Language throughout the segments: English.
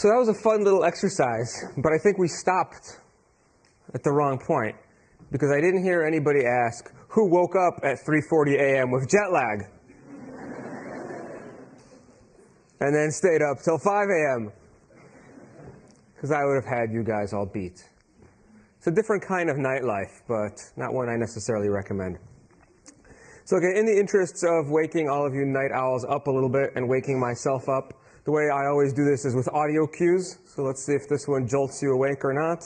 So that was a fun little exercise, but I think we stopped at the wrong point because I didn't hear anybody ask, who woke up at 3:40 a.m. with jet lag? And then stayed up till 5 a.m. Because I would have had you guys all beat. It's a different kind of nightlife, but not one I necessarily recommend. So okay, in the interests of waking all of you night owls up a little bit and waking myself up, the way I always do this is with audio cues. So let's see if this one jolts you awake or not.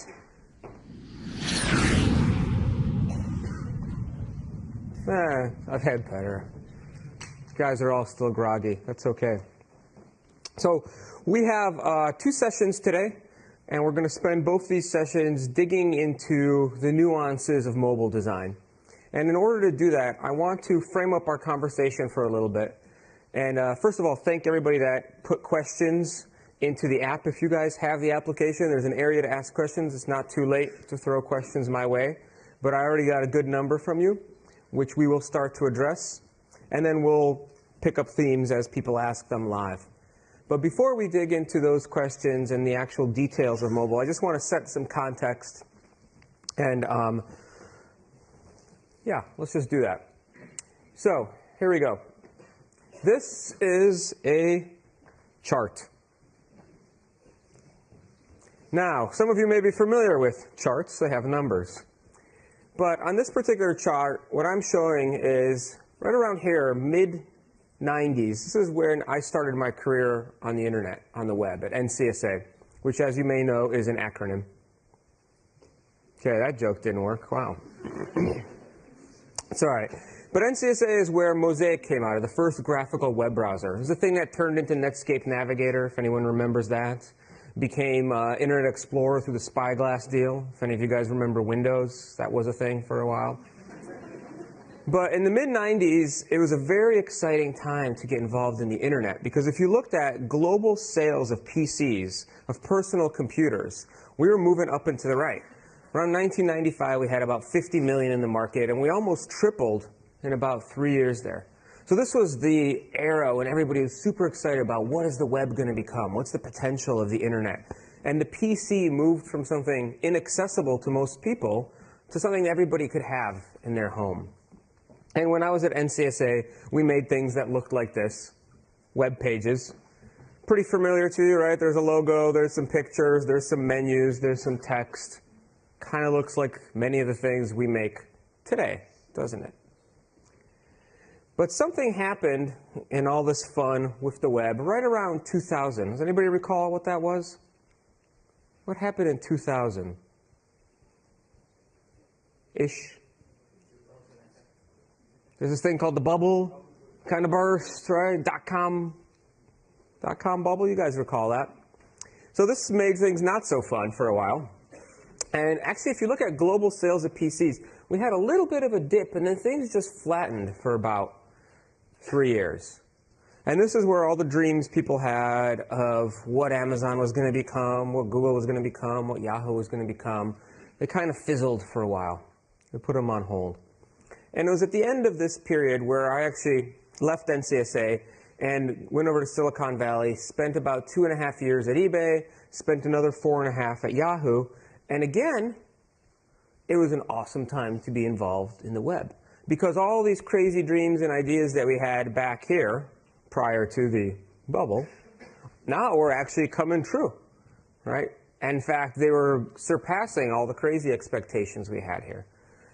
I've had better. You guys are all still groggy. That's okay. So we have 2 sessions today, and we're going to spend both these sessions digging into the nuances of mobile design. And in order to do that, I want to frame up our conversation for a little bit. And first of all, thank everybody that put questions into the app. If you guys have the application, there's an area to ask questions. It's not too late to throw questions my way. But I already got a good number from you, which we will start to address. And then we'll pick up themes as people ask them live. But before we dig into those questions and the actual details of mobile, I just want to set some context. And yeah, let's just do that. So here we go. This is a chart. Now, some of you may be familiar with charts. They have numbers. But on this particular chart, what I'm showing is right around here, mid-90s. This is when I started my career on the internet, on the web, at NCSA, which, as you may know, is an acronym. Okay, that joke didn't work. Wow. It's all right. But NCSA is where Mosaic came out of, the first graphical web browser. It was the thing that turned into Netscape Navigator, if anyone remembers that. Became Internet Explorer through the Spyglass deal. If any of you guys remember Windows, that was a thing for a while. But in the mid-90s, it was a very exciting time to get involved in the internet, because if you looked at global sales of PCs, of personal computers, we were moving up and to the right. Around 1995, we had about 50 million in the market, and we almost tripled in about 3 years there. So this was the era when everybody was super excited about what is the web going to become? What's the potential of the internet? And the PC moved from something inaccessible to most people to something that everybody could have in their home. And when I was at NCSA, we made things that looked like this, web pages. Pretty familiar to you, right? There's a logo, there's some pictures, there's some menus, there's some text. Kind of looks like many of the things we make today, doesn't it? But something happened in all this fun with the web right around 2000. Does anybody recall what that was? What happened in 2000? Ish. There's this thing called the bubble, kind of burst, right? Dot-com bubble, you guys recall that. So this made things not so fun for a while. And actually, if you look at global sales of PCs, we had a little bit of a dip, and then things just flattened for about 3 years. And this is where all the dreams people had of what Amazon was going to become, what Google was going to become, what Yahoo was going to become, they kind of fizzled for a while. They put them on hold. And it was at the end of this period where I actually left NCSA and went over to Silicon Valley, spent about 2.5 years at eBay, spent another 4.5 at Yahoo, and again, it was an awesome time to be involved in the web. Because all these crazy dreams and ideas that we had back here, prior to the bubble, now were actually coming true, right? In fact, they were surpassing all the crazy expectations we had here.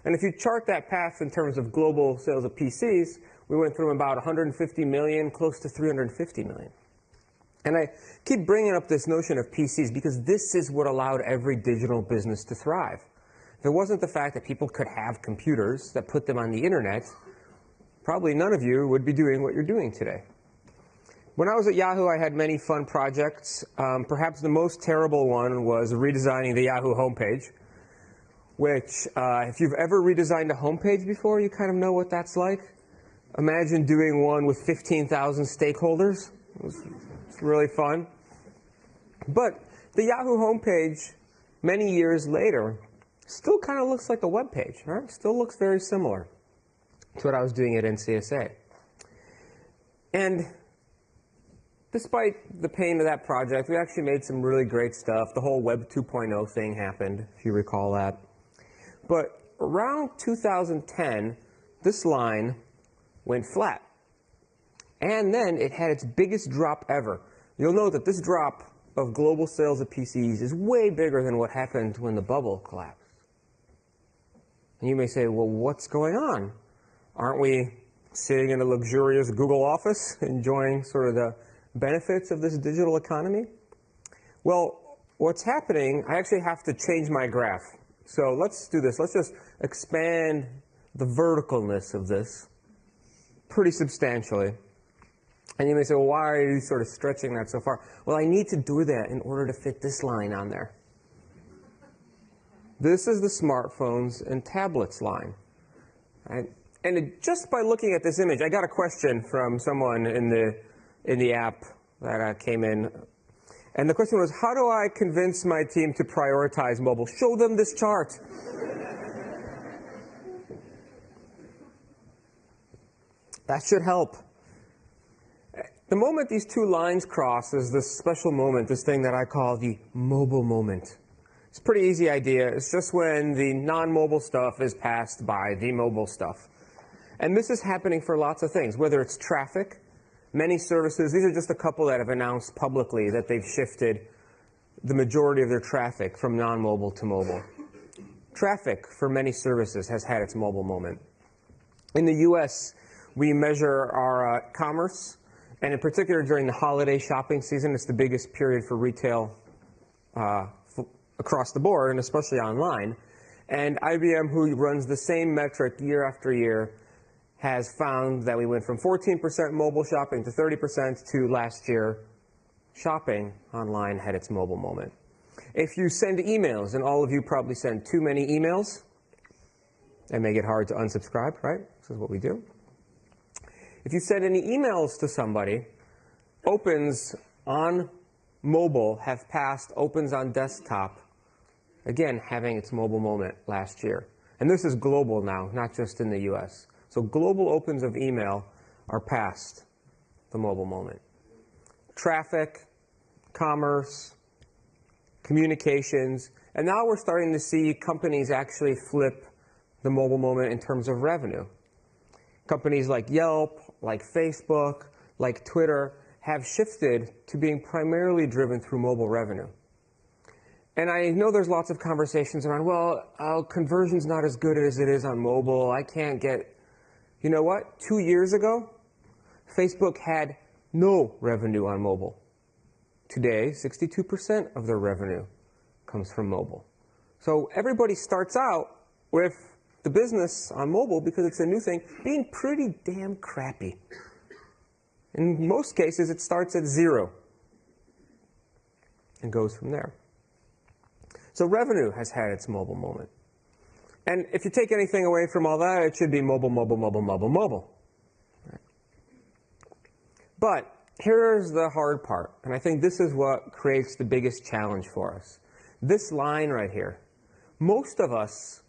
And if you chart that path in terms of global sales of PCs, we went from about 150 million, close to 350 million. And I keep bringing up this notion of PCs because this is what allowed every digital business to thrive. If it wasn't the fact that people could have computers that put them on the internet, probably none of you would be doing what you're doing today. When I was at Yahoo, I had many fun projects. Perhaps the most terrible one was redesigning the Yahoo homepage, which, if you've ever redesigned a homepage before, you kind of know what that's like. Imagine doing one with 15,000 stakeholders. It's really fun. But the Yahoo homepage, many years later, still kind of looks like a web page, right? Still looks very similar to what I was doing at NCSA. And despite the pain of that project, we actually made some really great stuff. The whole Web 2.0 thing happened, if you recall that. But around 2010, this line went flat. And then it had its biggest drop ever. You'll note that this drop of global sales of PCs is way bigger than what happened when the bubble collapsed. And you may say, well, what's going on? Aren't we sitting in a luxurious Google office enjoying sort of the benefits of this digital economy? Well, what's happening, I actually have to change my graph. So let's do this. Let's just expand the verticalness of this pretty substantially. And you may say, well, why are you sort of stretching that so far? Well, I need to do that in order to fit this line on there. This is the smartphones and tablets line. Right? And just by looking at this image, I got a question from someone in the app that came in. And the question was, how do I convince my team to prioritize mobile? Show them this chart. That should help. The moment these two lines cross is this special moment, this thing that I call the mobile moment. It's a pretty easy idea. It's just when the non-mobile stuff is passed by the mobile stuff. And this is happening for lots of things, whether it's traffic, many services. These are just a couple that have announced publicly that they've shifted the majority of their traffic from non-mobile to mobile. Traffic for many services has had its mobile moment. In the US, we measure our commerce, and in particular during the holiday shopping season. It's the biggest period for retail across the board, and especially online. And IBM, who runs the same metric year after year, has found that we went from 14% mobile shopping to 30% to last year shopping online had its mobile moment. If you send emails, and all of you probably send too many emails, and make it hard to unsubscribe, right? This is what we do. If you send any emails to somebody, opens on mobile have passed opens on desktop, again, having its mobile moment last year. And this is global now, not just in the US. So global opens of email are past the mobile moment. Traffic, commerce, communications, and now we're starting to see companies actually flip the mobile moment in terms of revenue. Companies like Yelp, like Facebook, like Twitter have shifted to being primarily driven through mobile revenue. And I know there's lots of conversations around, well, conversion's not as good as it is on mobile. I can't get... You know what? 2 years ago, Facebook had no revenue on mobile. Today, 62% of their revenue comes from mobile. So everybody starts out with the business on mobile, because it's a new thing, being pretty damn crappy. In most cases, it starts at 0 and goes from there. So revenue has had its mobile moment. And if you take anything away from all that, it should be mobile, mobile, mobile, mobile, mobile. Right. But here's the hard part, and I think this is what creates the biggest challenge for us. This line right here. Most of us,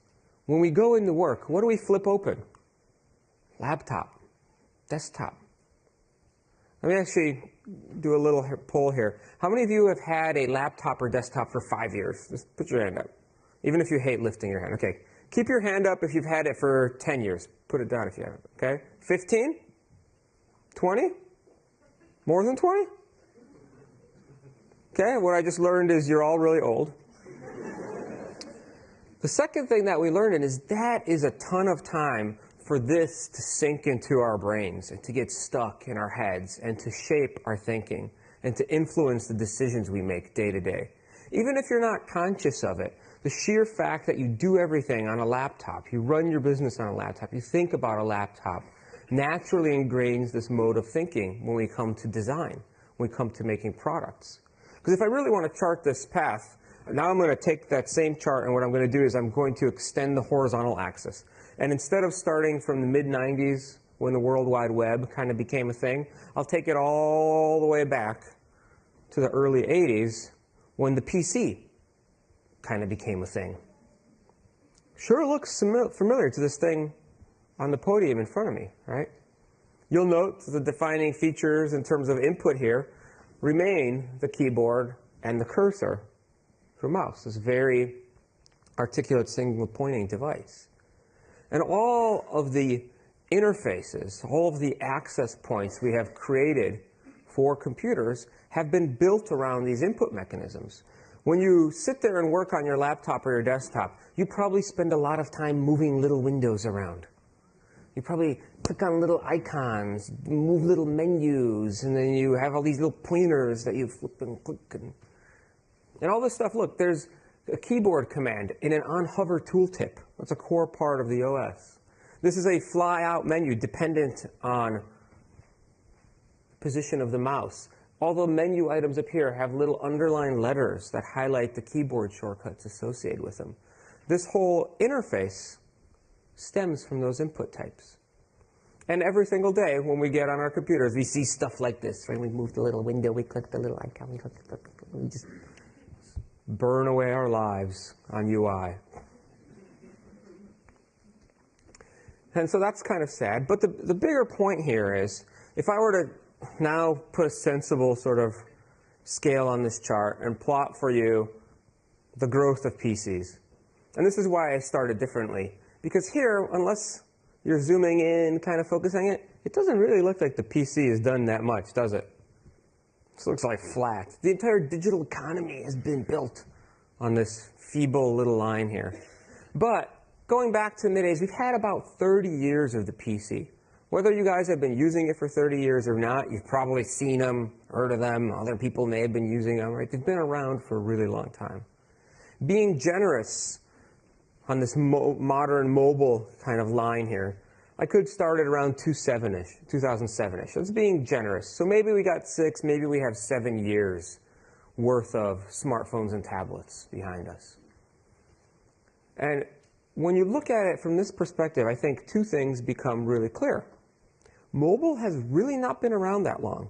when we go into work, what do we flip open? Laptop, desktop. Let me actually do a little poll here. How many of you have had a laptop or desktop for 5 years? Just put your hand up. Even if you hate lifting your hand. Okay. Keep your hand up if you've had it for 10 years. Put it down if you haven't. Okay? 15? 20? More than 20? Okay, what I just learned is you're all really old. The second thing that we learned is that is a ton of time for this to sink into our brains and to get stuck in our heads and to shape our thinking and to influence the decisions we make day to day. Even if you're not conscious of it, the sheer fact that you do everything on a laptop, you run your business on a laptop, you think about a laptop, naturally ingrains this mode of thinking when we come to design, when we come to making products. Because if I really want to chart this path, now I'm going to take that same chart, and what I'm going to do is I'm going to extend the horizontal axis. And instead of starting from the mid-90s, when the World Wide Web kind of became a thing, I'll take it all the way back to the early 80s, when the PC kind of became a thing. Sure looks familiar to this thing on the podium in front of me, right? You'll note the defining features in terms of input here remain the keyboard and the cursor for mouse, this very articulate single pointing device. And all of the interfaces, all of the access points we have created for computers have been built around these input mechanisms. When you sit there and work on your laptop or your desktop, you probably spend a lot of time moving little windows around. You probably click on little icons, move little menus, and then you have all these little pointers that you flip and click. And all this stuff, look, there's a keyboard command in an on-hover tooltip. That's a core part of the OS. This is a fly-out menu dependent on position of the mouse. All the menu items up here have little underlined letters that highlight the keyboard shortcuts associated with them. This whole interface stems from those input types. And every single day when we get on our computers, we see stuff like this, right? We move the little window, we click the little icon, we just burn away our lives on UI. And so that's kind of sad. But the bigger point here is, if I were to now put a sensible sort of scale on this chart and plot for you the growth of PCs. And this is why I started differently. Because here, unless you're zooming in, kind of focusing it, it doesn't really look like the PC has done that much, does it? This looks like flat. The entire digital economy has been built on this feeble little line here. But going back to the mid-80s, we've had about 30 years of the PC. Whether you guys have been using it for 30 years or not, you've probably seen them, heard of them, other people may have been using them, right? They've been around for a really long time. Being generous on this modern mobile kind of line here, I could start at around 2007-ish. That's being generous. So maybe we got 6, maybe we have 7 years worth of smartphones and tablets behind us. And when you look at it from this perspective, I think two things become really clear. Mobile has really not been around that long.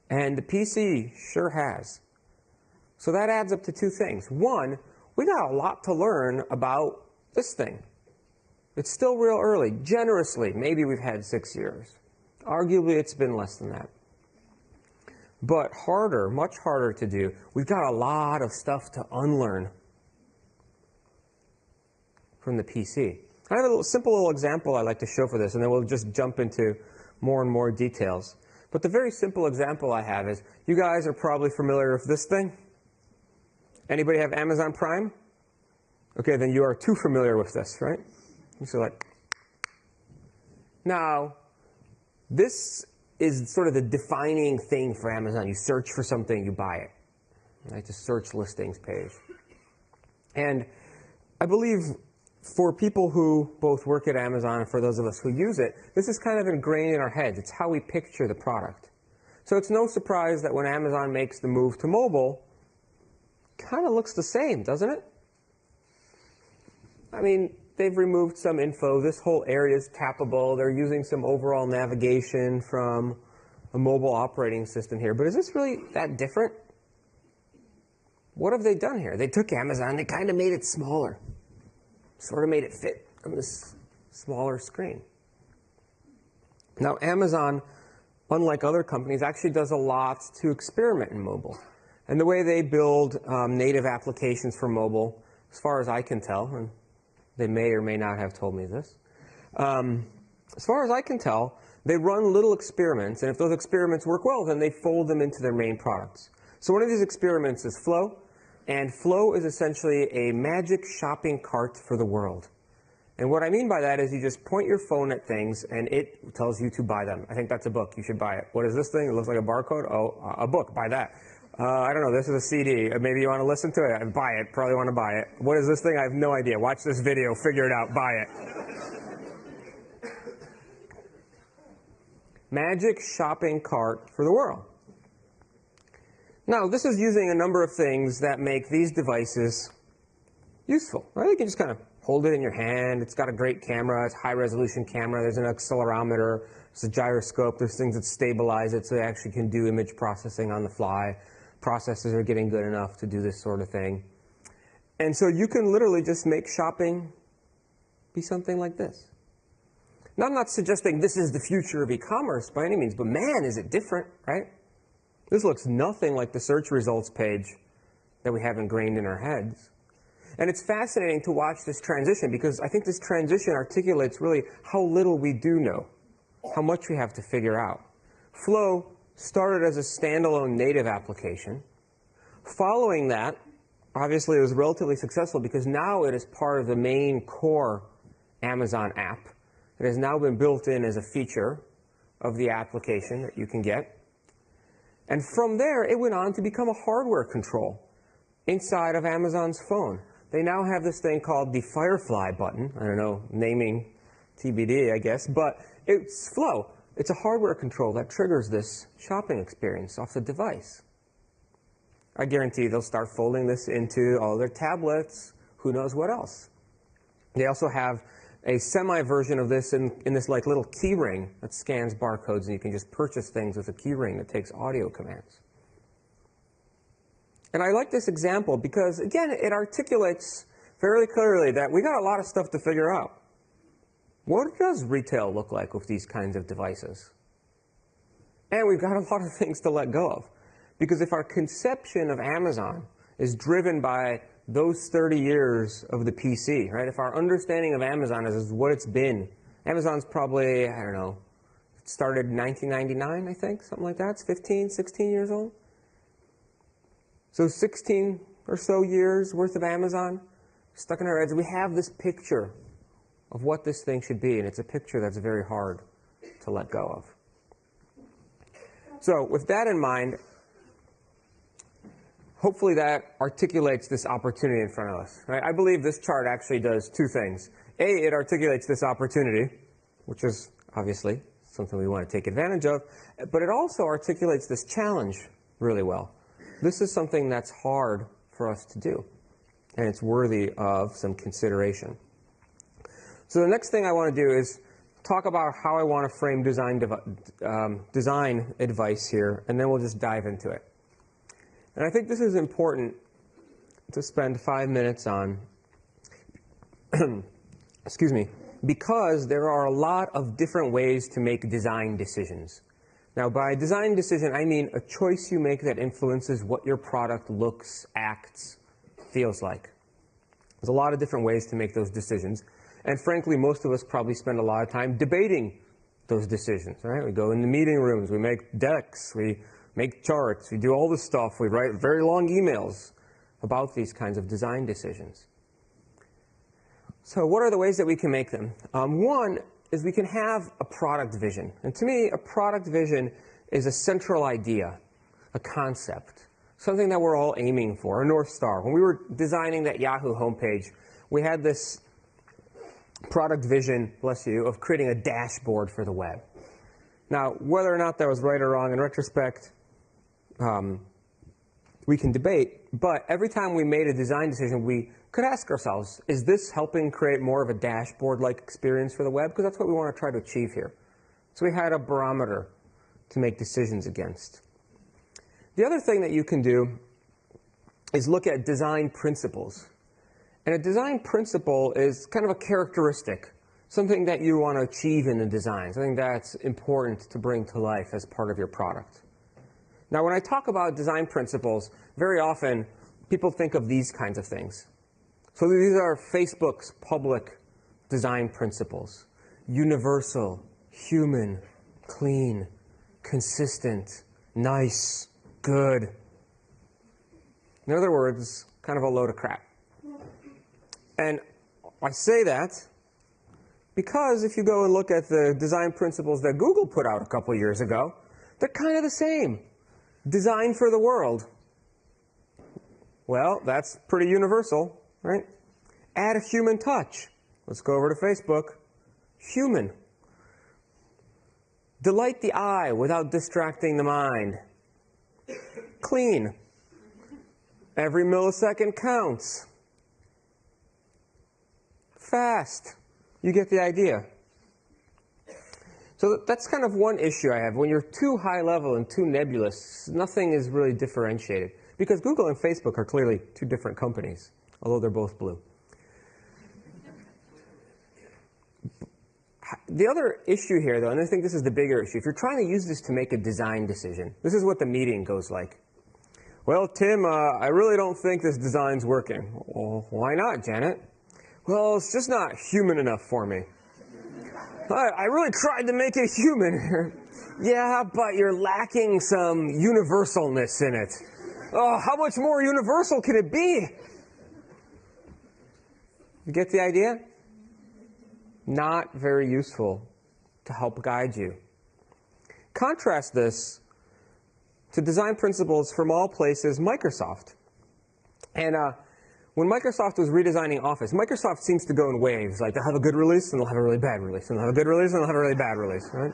And the PC sure has. So that adds up to two things. One, we got a lot to learn about this thing. It's still real early. Generously, maybe we've had 6 years. Arguably, it's been less than that. But harder, much harder to do. We've got a lot of stuff to unlearn from the PC. I have a simple little example I'd like to show for this, and then we'll just jump into more and more details. But the very simple example I have is, you guys are probably familiar with this thing. Anybody have Amazon Prime? Okay, then you are too familiar with this, right? So like, now, this is sort of the defining thing for Amazon. You search for something, you buy it. Right? The search listings page. And I believe for people who both work at Amazon and for those of us who use it, this is kind of ingrained in our heads. It's how we picture the product. So it's no surprise that when Amazon makes the move to mobile, it kind of looks the same, doesn't it? I mean, they've removed some info. This whole area is tappable. They're using some overall navigation from a mobile operating system here. But is this really that different? What have they done here? They took Amazon, they kind of made it smaller. Sort of made it fit on this smaller screen. Now, Amazon, unlike other companies, actually does a lot to experiment in mobile. And the way they build native applications for mobile, as far as I can tell, and they may or may not have told me this, as far as I can tell, they run little experiments, and if those experiments work well, then they fold them into their main products. So one of these experiments is Flow. And Flow is essentially a magic shopping cart for the world. And what I mean by that is you just point your phone at things and it tells you to buy them. I think that's a book. You should buy it. What is this thing? It looks like a barcode. Oh, a book. Buy that. I don't know. This is a CD. Maybe you want to listen to it. Buy it. Probably want to buy it. What is this thing? I have no idea. Watch this video. Figure it out. Buy it. Magic shopping cart for the world. Now, this is using a number of things that make these devices useful. Right? You can just kind of hold it in your hand. It's got a great camera. It's a high-resolution camera. There's an accelerometer. There's a gyroscope. There's things that stabilize it so they actually can do image processing on the fly. Processors are getting good enough to do this sort of thing. And so you can literally just make shopping be something like this. Now, I'm not suggesting this is the future of e-commerce by any means, but man, is it different, right? This looks nothing like the search results page that we have ingrained in our heads. And it's fascinating to watch this transition because I think this transition articulates really how little we do know, how much we have to figure out. Flow started as a standalone native application. Following that, obviously it was relatively successful because now it is part of the main core Amazon app. It has now been built in as a feature of the application that you can get. And from there, it went on to become a hardware control inside of Amazon's phone. They now have this thing called the Firefly button. I don't know, naming TBD, I guess, but it's Flow. It's a hardware control that triggers this shopping experience off the device. I guarantee they'll start folding this into all their tablets, who knows what else. They also have a semi-version of this in this like little key ring that scans barcodes, and you can just purchase things with a key ring that takes audio commands. And I like this example because, again, it articulates fairly clearly that we got a lot of stuff to figure out. What does retail look like with these kinds of devices? And we've got a lot of things to let go of. Because if our conception of Amazon is driven by those 30 years of the PC, right? If our understanding of Amazon is what it's been, Amazon's probably, I don't know, it started in 1999, I think, something like that. It's 15, 16 years old. So 16 or so years worth of Amazon stuck in our heads. We have this picture of what this thing should be, and it's a picture that's very hard to let go of. So with that in mind, hopefully that articulates this opportunity in front of us. Right? I believe this chart actually does two things. A, it articulates this opportunity, which is obviously something we want to take advantage of, but it also articulates this challenge really well. This is something that's hard for us to do, and it's worthy of some consideration. So the next thing I want to do is talk about how I want to frame design advice here, and then we'll just dive into it. And I think this is important to spend 5 minutes on, excuse me, because there are a lot of different ways to make design decisions. Now, by design decision, I mean a choice you make that influences what your product looks, acts, feels like. There's a lot of different ways to make those decisions. And frankly, most of us probably spend a lot of time debating those decisions, right? We go in the meeting rooms, we make decks, we make charts, we do all this stuff, we write very long emails about these kinds of design decisions. So what are the ways that we can make them? One is we can have a product vision. And to me, a product vision is a central idea, a concept, something that we're all aiming for, a North Star. When we were designing that Yahoo homepage, we had this product vision, bless you, of creating a dashboard for the web. Now, whether or not that was right or wrong in retrospect, we can debate, but every time we made a design decision, we could ask ourselves, is this helping create more of a dashboard-like experience for the web? Because that's what we want to try to achieve here. So we had a barometer to make decisions against. The other thing that you can do is look at design principles. And a design principle is kind of a characteristic, something that you want to achieve in the design, something that's important to bring to life as part of your product. Now, when I talk about design principles, very often people think of these kinds of things. So these are Facebook's public design principles: universal, human, clean, consistent, nice, good. In other words, kind of a load of crap. And I say that because if you go and look at the design principles that Google put out a couple years ago, they're kind of the same. Design for the world. Well, that's pretty universal, right? Add a human touch. Let's go over to Facebook. Human. Delight the eye without distracting the mind. Clean. Every millisecond counts. Fast. You get the idea. So that's kind of one issue I have. When you're too high level and too nebulous, nothing is really differentiated. Because Google and Facebook are clearly two different companies, although they're both blue. The other issue here, though, and I think this is the bigger issue, if you're trying to use this to make a design decision, this is what the meeting goes like. Well, Tim, I really don't think this design's working. Well, why not, Janet? Well, it's just not human enough for me. I really tried to make it human. Yeah, but you're lacking some universalness in it. Oh, how much more universal can it be? You get the idea? Not very useful to help guide you. Contrast this to design principles from all places, Microsoft. And when Microsoft was redesigning Office, Microsoft seems to go in waves. Like they'll have a good release, and they'll have a really bad release, and they'll have a good release, and they'll have a really bad release, right?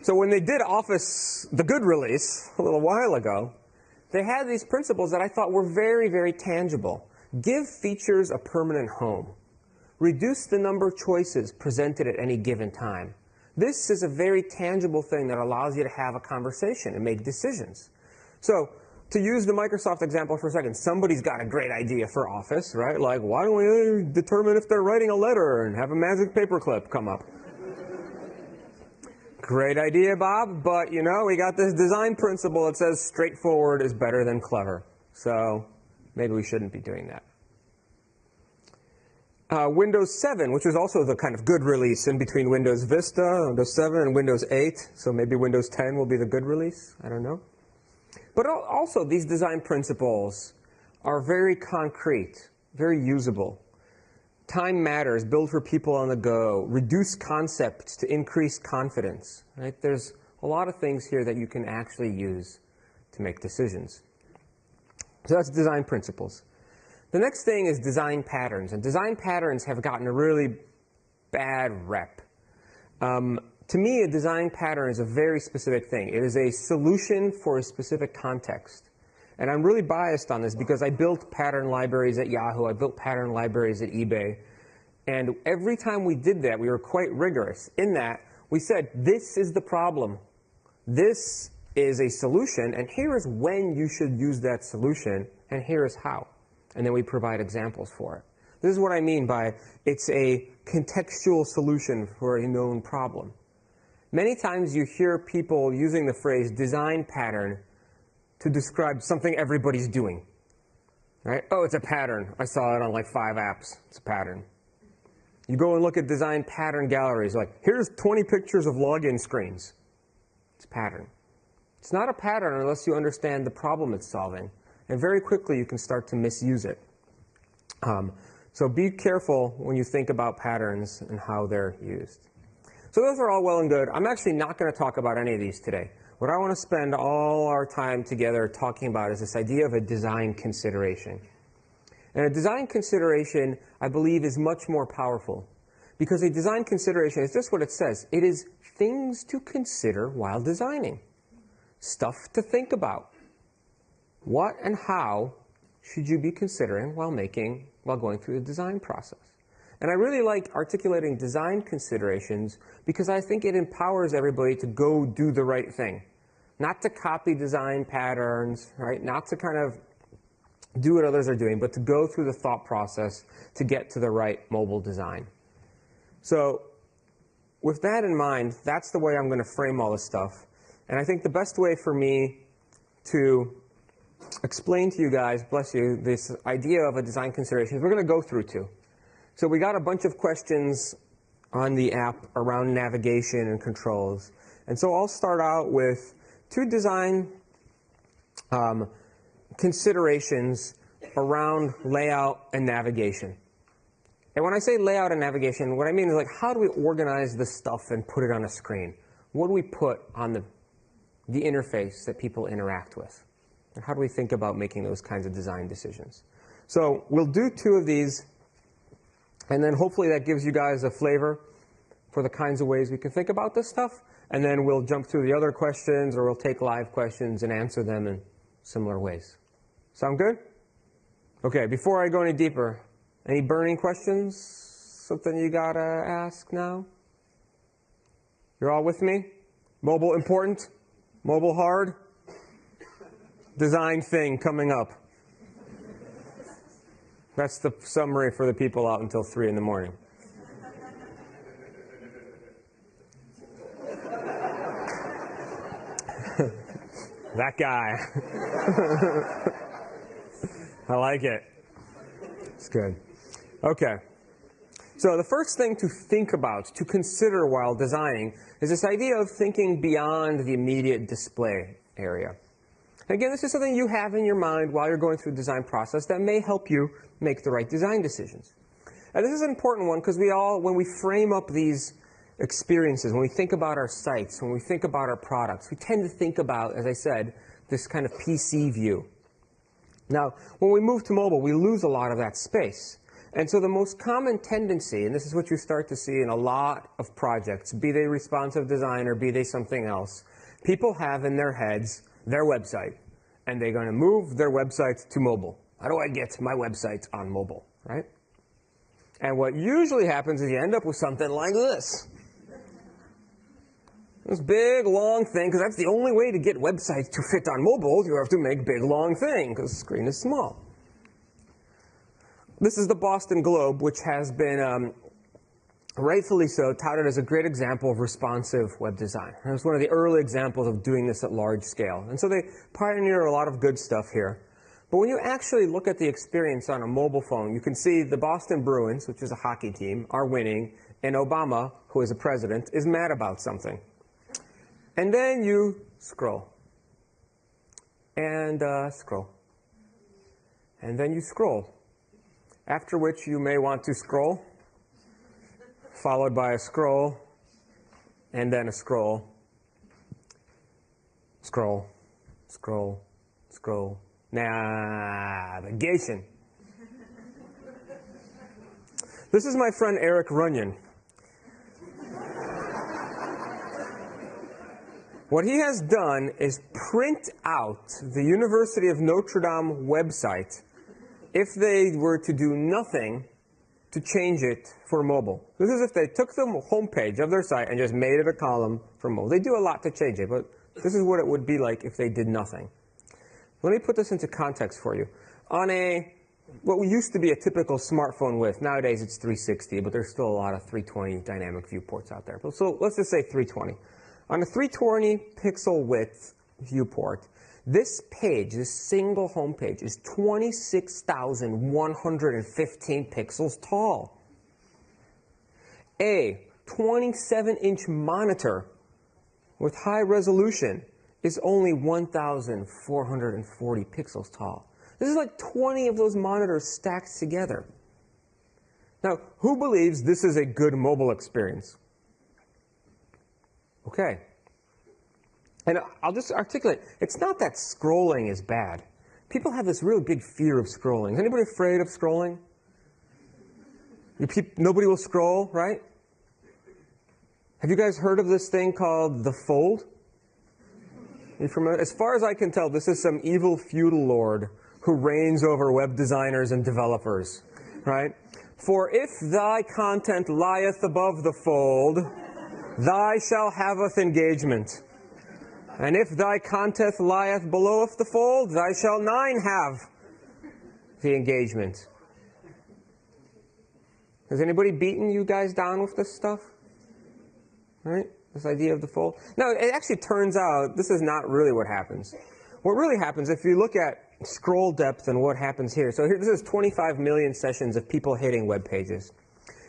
So when they did Office, the good release, a little while ago, they had these principles that I thought were very, very tangible. Give features a permanent home. Reduce the number of choices presented at any given time. This is a very tangible thing that allows you to have a conversation and make decisions. So, to use the Microsoft example for a second, somebody's got a great idea for Office, right? Like, why don't we determine if they're writing a letter and have a magic paperclip come up? Great idea, Bob, but you know, we got this design principle that says straightforward is better than clever. So, maybe we shouldn't be doing that. Windows 7, which was also the kind of good release in between Windows Vista, Windows 7, and Windows 8. So maybe Windows 10 will be the good release. I don't know. But also, these design principles are very concrete, very usable. Time matters, build for people on the go, reduce concepts to increase confidence. Right? There's a lot of things here that you can actually use to make decisions. So that's design principles. The next thing is design patterns, and design patterns have gotten a really bad rep. To me, a design pattern is a very specific thing. It is a solution for a specific context. And I'm really biased on this because I built pattern libraries at Yahoo, I built pattern libraries at eBay, and every time we did that, we were quite rigorous in that we said, this is the problem. This is a solution, and here is when you should use that solution, and here is how. And then we provide examples for it. This is what I mean by it's a contextual solution for a known problem. Many times you hear people using the phrase design pattern to describe something everybody's doing. Right? Oh, it's a pattern. I saw it on like 5 apps. It's a pattern. You go and look at design pattern galleries, like, here's 20 pictures of login screens. It's a pattern. It's not a pattern unless you understand the problem it's solving. And very quickly, you can start to misuse it. So be careful when you think about patterns and how they're used. So those are all well and good. I'm actually not going to talk about any of these today. What I want to spend all our time together talking about is this idea of a design consideration. And a design consideration, I believe, is much more powerful. Because a design consideration is just what it says. It is things to consider while designing. Stuff to think about. What and how should you be considering while going through the design process? And I really like articulating design considerations because I think it empowers everybody to go do the right thing. Not to copy design patterns, right? Not to kind of do what others are doing, but to go through the thought process to get to the right mobile design. So with that in mind, that's the way I'm going to frame all this stuff. And I think the best way for me to explain to you guys, bless you, this idea of a design consideration is we're going to go through 2. So we got a bunch of questions on the app around navigation and controls. And so I'll start out with 2 design considerations around layout and navigation. And when I say layout and navigation, what I mean is like, how do we organize this stuff and put it on a screen? What do we put on the interface that people interact with? And how do we think about making those kinds of design decisions? So we'll do 2 of these, and then hopefully that gives you guys a flavor for the kinds of ways we can think about this stuff. And then we'll jump through the other questions, or we'll take live questions and answer them in similar ways. Sound good? Okay, before I go any deeper, any burning questions? Something you gotta ask now? You're all with me? Mobile important? Mobile hard? Design thing coming up. That's the summary for the people out until 3 in the morning. That guy. I like it. It's good. Okay. So the first thing to think about, to consider while designing, is this idea of thinking beyond the immediate display area. Again, this is something you have in your mind while you're going through the design process that may help you make the right design decisions. And this is an important one because when we frame up these experiences, when we think about our sites, when we think about our products, we tend to think about, as I said, this kind of PC view. Now, when we move to mobile, we lose a lot of that space. And so the most common tendency, and this is what you start to see in a lot of projects, be they responsive design or be they something else, people have in their heads their website, and they're going to move their websites to mobile. How do I get my websites on mobile, right? And what usually happens is you end up with something like this. This big, long thing, because that's the only way to get websites to fit on mobile. You have to make big, long thing, because the screen is small. This is the Boston Globe, which has been, rightfully so, touted as a great example of responsive web design. It was one of the early examples of doing this at large scale. And so they pioneer a lot of good stuff here. But when you actually look at the experience on a mobile phone, you can see the Boston Bruins, which is a hockey team, are winning, and Obama, who is a president, is mad about something. And then you scroll. And scroll. And then you scroll. After which you may want to scroll, followed by a scroll, and then a scroll. Scroll, scroll, scroll. Navigation. This is my friend Eric Runyon. What he has done is print out the University of Notre Dame website if they were to do nothing to change it for mobile. This is if they took the homepage of their site and just made it a column for mobile. They do a lot to change it, but this is what it would be like if they did nothing. Let me put this into context for you. On what used to be a typical smartphone width, nowadays it's 360, but there's still a lot of 320 dynamic viewports out there. So let's just say 320. On a 320 pixel width viewport, this page, this single home page, is 26,115 pixels tall. A 27-inch monitor with high resolution is only 1,440 pixels tall. This is like 20 of those monitors stacked together. Now, who believes this is a good mobile experience? Okay. And I'll just articulate, it's not that scrolling is bad. People have this real big fear of scrolling. Is anybody afraid of scrolling? Nobody will scroll, right? Have you guys heard of this thing called the fold? As far as I can tell, this is some evil feudal lord who reigns over web designers and developers, right? For if thy content lieth above the fold, thy shall haveth engagement. And if thy content lieth beloweth the fold, thy shall nine have the engagement. Has anybody beaten you guys down with this stuff? Right? This idea of the fold. No, it actually turns out this is not really what happens. What really happens, if you look at scroll depth and what happens here. So here, this is 25 million sessions of people hitting web pages.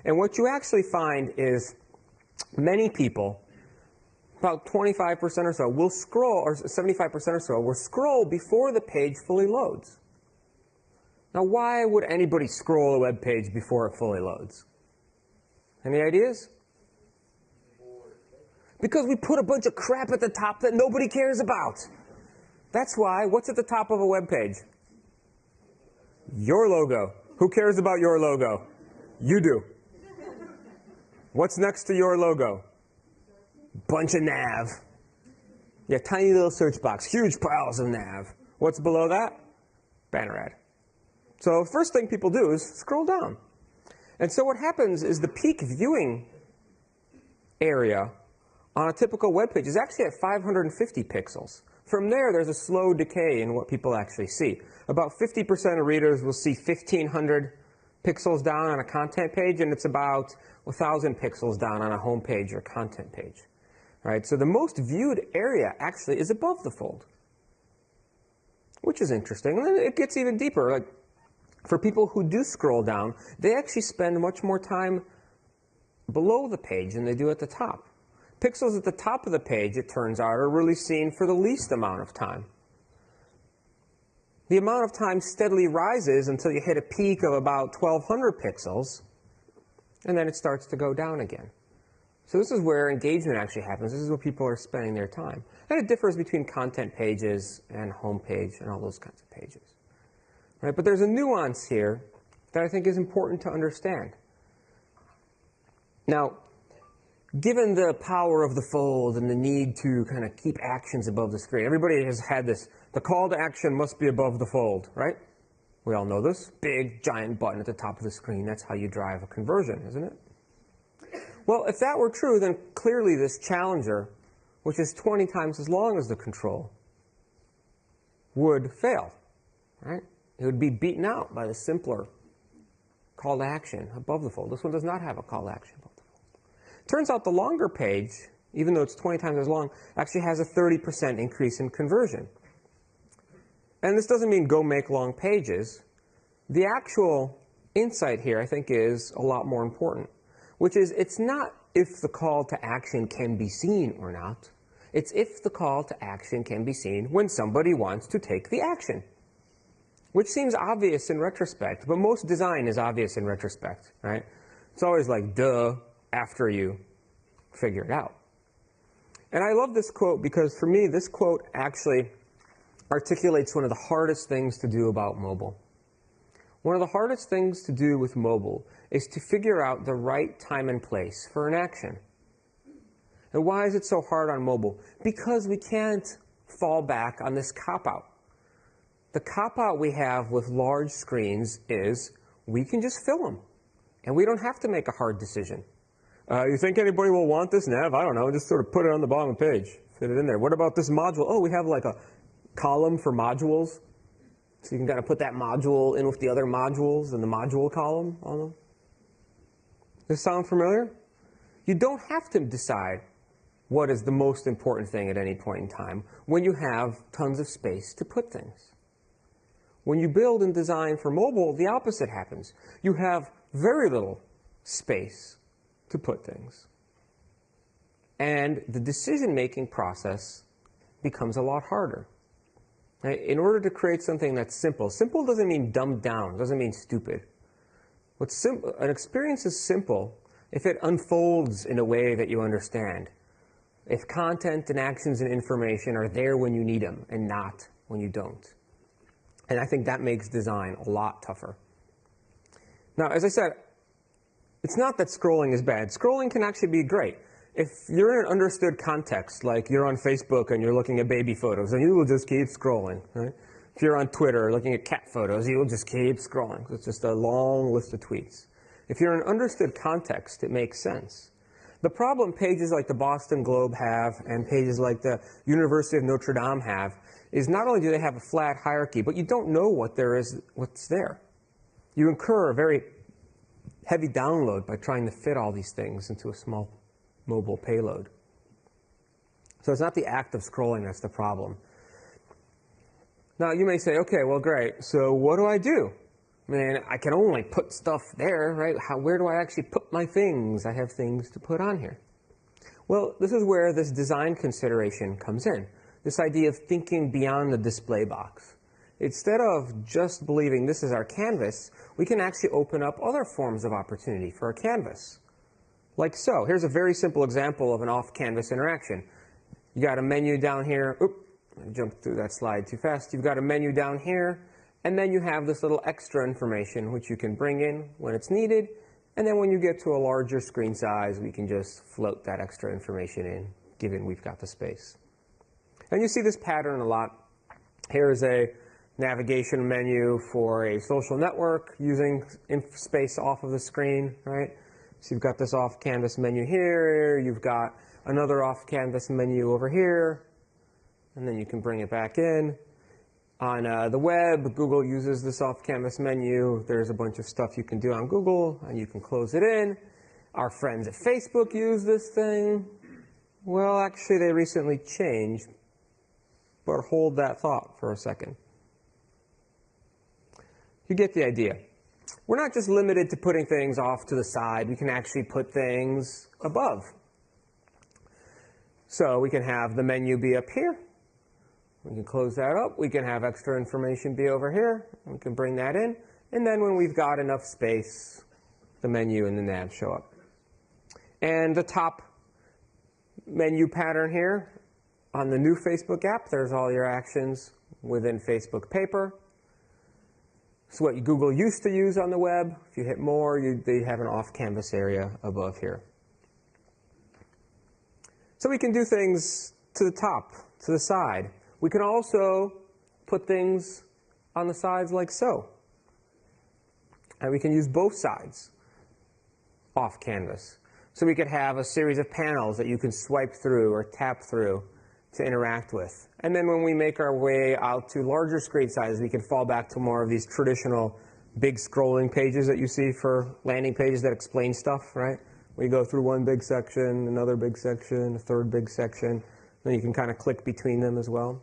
And what you actually find is many people, about 25% or so, will scroll, or 75% or so, will scroll before the page fully loads. Now, why would anybody scroll a web page before it fully loads? Any ideas? Because we put a bunch of crap at the top that nobody cares about. That's why. What's at the top of a web page? Your logo. Who cares about your logo? You do. What's next to your logo? Bunch of nav. Yeah, tiny little search box. Huge piles of nav. What's below that? Banner ad. So first thing people do is scroll down. And so what happens is the peak viewing area on a typical web page is actually at 550 pixels. From there, there's a slow decay in what people actually see. About 50% of readers will see 1,500 pixels down on a content page, and it's about 1,000 pixels down on a home page or content page. Right? So the most viewed area actually is above the fold. which is interesting. And then it gets even deeper. Like, for people who do scroll down, they actually spend much more time below the page than they do at the top. Pixels at the top of the page, it turns out, are really seen for the least amount of time. The amount of time steadily rises until you hit a peak of about 1,200 pixels, and then it starts to go down again. So this is where engagement actually happens. This is where people are spending their time. And it differs between content pages and home page and all those kinds of pages. Right? But there's a nuance here that I think is important to understand. Now, given the power of the fold and the need to kind of keep actions above the screen, everybody has had this, the call to action must be above the fold, right? We all know this. Big, giant button at the top of the screen. That's how you drive a conversion, isn't it? Well, if that were true, then clearly this challenger, which is 20 times as long as the control, would fail, right? It would be beaten out by the simpler call to action above the fold. This one does not have a call to action above the fold. Turns out the longer page, even though it's 20 times as long, actually has a 30% increase in conversion. And this doesn't mean go make long pages. The actual insight here, I think, is a lot more important, which is it's not if the call to action can be seen or not. It's if the call to action can be seen when somebody wants to take the action, which seems obvious in retrospect, but most design is obvious in retrospect, right? It's always like, duh, after you figure it out. And I love this quote because for me, this quote actually articulates one of the hardest things to do about mobile. One of the hardest things to do with mobile is to figure out the right time and place for an action. And why is it so hard on mobile? Because we can't fall back on this cop-out. The cop-out we have with large screens is we can just fill them, and we don't have to make a hard decision. You think anybody will want this nav? I don't know. Just sort of put it on the bottom of the page. Fit it in there. What about this module? Oh, we have like a column for modules. So you can kind of put that module in with the other modules in the module column on them. Does this sound familiar? You don't have to decide what is the most important thing at any point in time when you have tons of space to put things. When you build and design for mobile, the opposite happens. You have very little space to put things. And the decision-making process becomes a lot harder. In order to create something that's simple, simple doesn't mean dumbed down, doesn't mean stupid. An experience is simple if it unfolds in a way that you understand. If content and actions and information are there when you need them and not when you don't. And I think that makes design a lot tougher. Now, as I said, it's not that scrolling is bad. Scrolling can actually be great. If you're in an understood context, like you're on Facebook and you're looking at baby photos, then you will just keep scrolling, right? If you're on Twitter looking at cat photos, you will just keep scrolling. It's just a long list of tweets. If you're in an understood context, it makes sense. The problem pages like the Boston Globe have and pages like the University of Notre Dame have is not only do they have a flat hierarchy, but you don't know what's there. You incur a very heavy download by trying to fit all these things into a small mobile payload. So it's not the act of scrolling that's the problem. Now you may say, okay, well great, so what do I do? I mean, I can only put stuff there, right? Where do I actually put my things? I have things to put on here. Well, this is where this design consideration comes in. This idea of thinking beyond the display box. Instead of just believing this is our canvas, we can actually open up other forms of opportunity for a canvas. Like so. Here's a very simple example of an off-canvas interaction. You got a menu down here. Oop, I jumped through that slide too fast. You've got a menu down here, and then you have this little extra information which you can bring in when it's needed, and then when you get to a larger screen size, we can just float that extra information in, given we've got the space. And you see this pattern a lot. Here's a navigation menu for a social network using space off of the screen, right? So you've got this off-canvas menu here, you've got another off-canvas menu over here, and then you can bring it back in. On the web, Google uses this off-canvas menu. There's a bunch of stuff you can do on Google, and you can close it in. Our friends at Facebook use this thing. Well, actually, they recently changed, but hold that thought for a second. You get the idea. We're not just limited to putting things off to the side. We can actually put things above. So we can have the menu be up here. We can close that up. We can have extra information be over here. We can bring that in. And then when we've got enough space, the menu and the nav show up. And the top menu pattern here, on the new Facebook app, there's all your actions within Facebook Paper. It's what Google used to use on the web. If you hit more, they have an off-canvas area above here. So we can do things to the top, to the side. We can also put things on the sides like so. And we can use both sides off canvas. So we could have a series of panels that you can swipe through or tap through to interact with. And then when we make our way out to larger screen sizes, we can fall back to more of these traditional big scrolling pages that you see for landing pages that explain stuff, right? We go through one big section, another big section, a third big section. Then you can kind of click between them as well.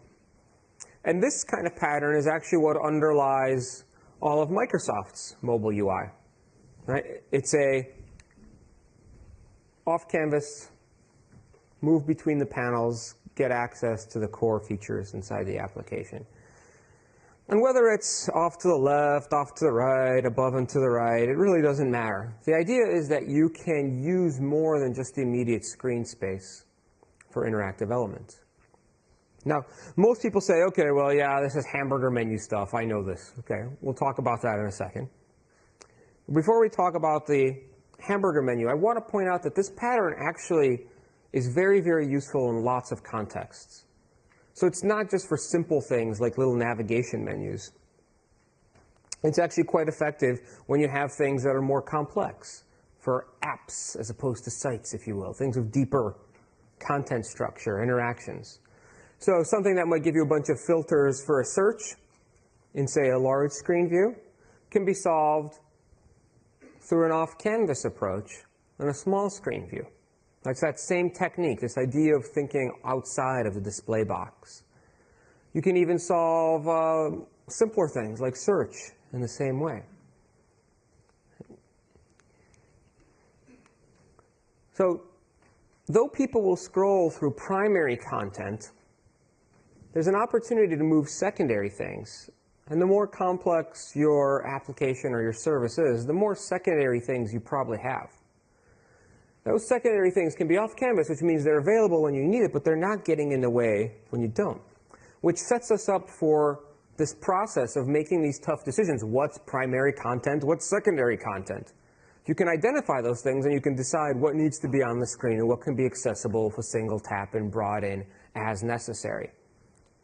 And this kind of pattern is actually what underlies all of Microsoft's mobile UI. Right? It's a off-canvas, move between the panels, get access to the core features inside the application. And whether it's off to the left, off to the right, above and to the right, it really doesn't matter. The idea is that you can use more than just the immediate screen space for interactive elements. Now, most people say, okay, well, yeah, this is hamburger menu stuff. I know this. Okay, we'll talk about that in a second. Before we talk about the hamburger menu, I want to point out that this pattern actually is very, very useful in lots of contexts. So it's not just for simple things like little navigation menus. It's actually quite effective when you have things that are more complex, for apps as opposed to sites, if you will, things with deeper content structure, interactions. So something that might give you a bunch of filters for a search in, say, a large screen view can be solved through an off-canvas approach in a small screen view. It's that same technique, this idea of thinking outside of the display box. You can even solve simpler things like search in the same way. So, though people will scroll through primary content, there's an opportunity to move secondary things. And the more complex your application or your service is, the more secondary things you probably have. Those secondary things can be off canvas, which means they're available when you need it, but they're not getting in the way when you don't. Which sets us up for this process of making these tough decisions. What's primary content? What's secondary content? You can identify those things and you can decide what needs to be on the screen and what can be accessible with a single tap and brought in as necessary.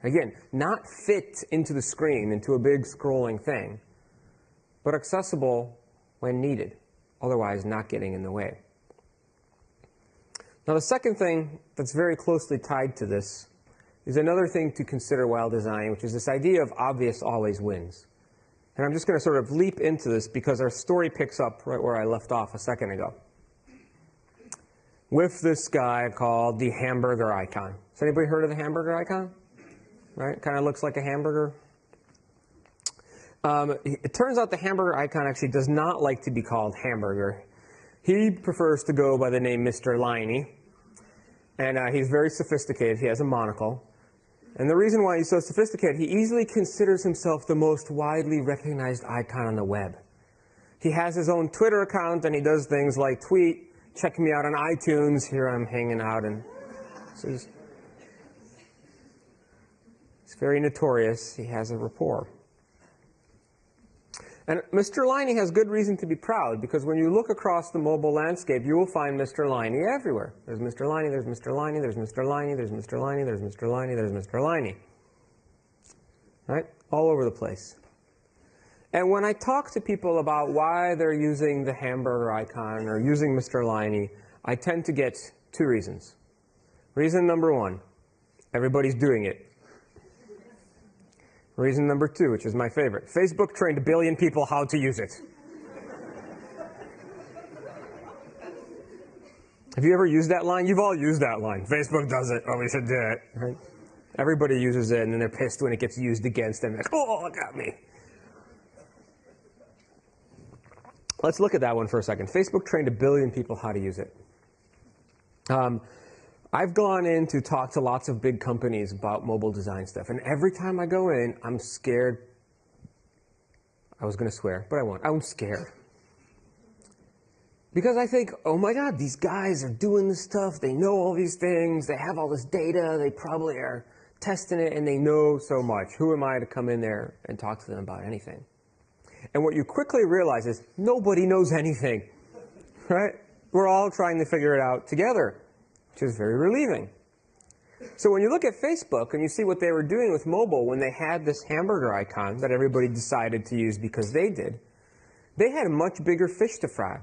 Again, not fit into the screen, into a big scrolling thing, but accessible when needed, otherwise not getting in the way. Now, the second thing that's very closely tied to this is another thing to consider while designing, which is this idea of obvious always wins. And I'm just going to sort of leap into this because our story picks up right where I left off a second ago, with this guy called the hamburger icon. Has anybody heard of the hamburger icon? Right? Kind of looks like a hamburger. It turns out the hamburger icon actually does not like to be called hamburger. He prefers to go by the name Mr. Liney, and he's very sophisticated. He has a monocle. And the reason why he's so sophisticated, he easily considers himself the most widely recognized icon on the web. He has his own Twitter account, and he does things like tweet, check me out on iTunes, here I'm hanging out, and so he's very notorious. He has a rapport. And Mr. Liney has good reason to be proud, because when you look across the mobile landscape, you will find Mr. Liney everywhere. There's Mr. Liney, there's Mr. Liney, there's Mr. Liney, there's Mr. Liney, there's Mr. Liney, there's Mr. Liney. Right? All over the place. And when I talk to people about why they're using the hamburger icon or using Mr. Liney, I tend to get two reasons. Reason number one, everybody's doing it. Reason number two, which is my favorite. Facebook trained 1 billion people how to use it. Have you ever used that line? You've all used that line. Facebook does it. Oh, we should do it. Right? Everybody uses it, and then they're pissed when it gets used against them. Like, oh, it got me. let's look at that one for a second. Facebook trained 1 billion people how to use it. I've gone in to talk to lots of big companies about mobile design stuff, and every time I go in, I'm scared. I was going to swear, but I won't. I'm scared. Because I think, oh my God, these guys are doing this stuff. They know all these things. They have all this data. They probably are testing it, and they know so much. Who am I to come in there and talk to them about anything? And what you quickly realize is nobody knows anything, right? We're all trying to figure it out together, which is very relieving. So when you look at Facebook and you see what they were doing with mobile when they had this hamburger icon that everybody decided to use because they did, they had a much bigger fish to fry.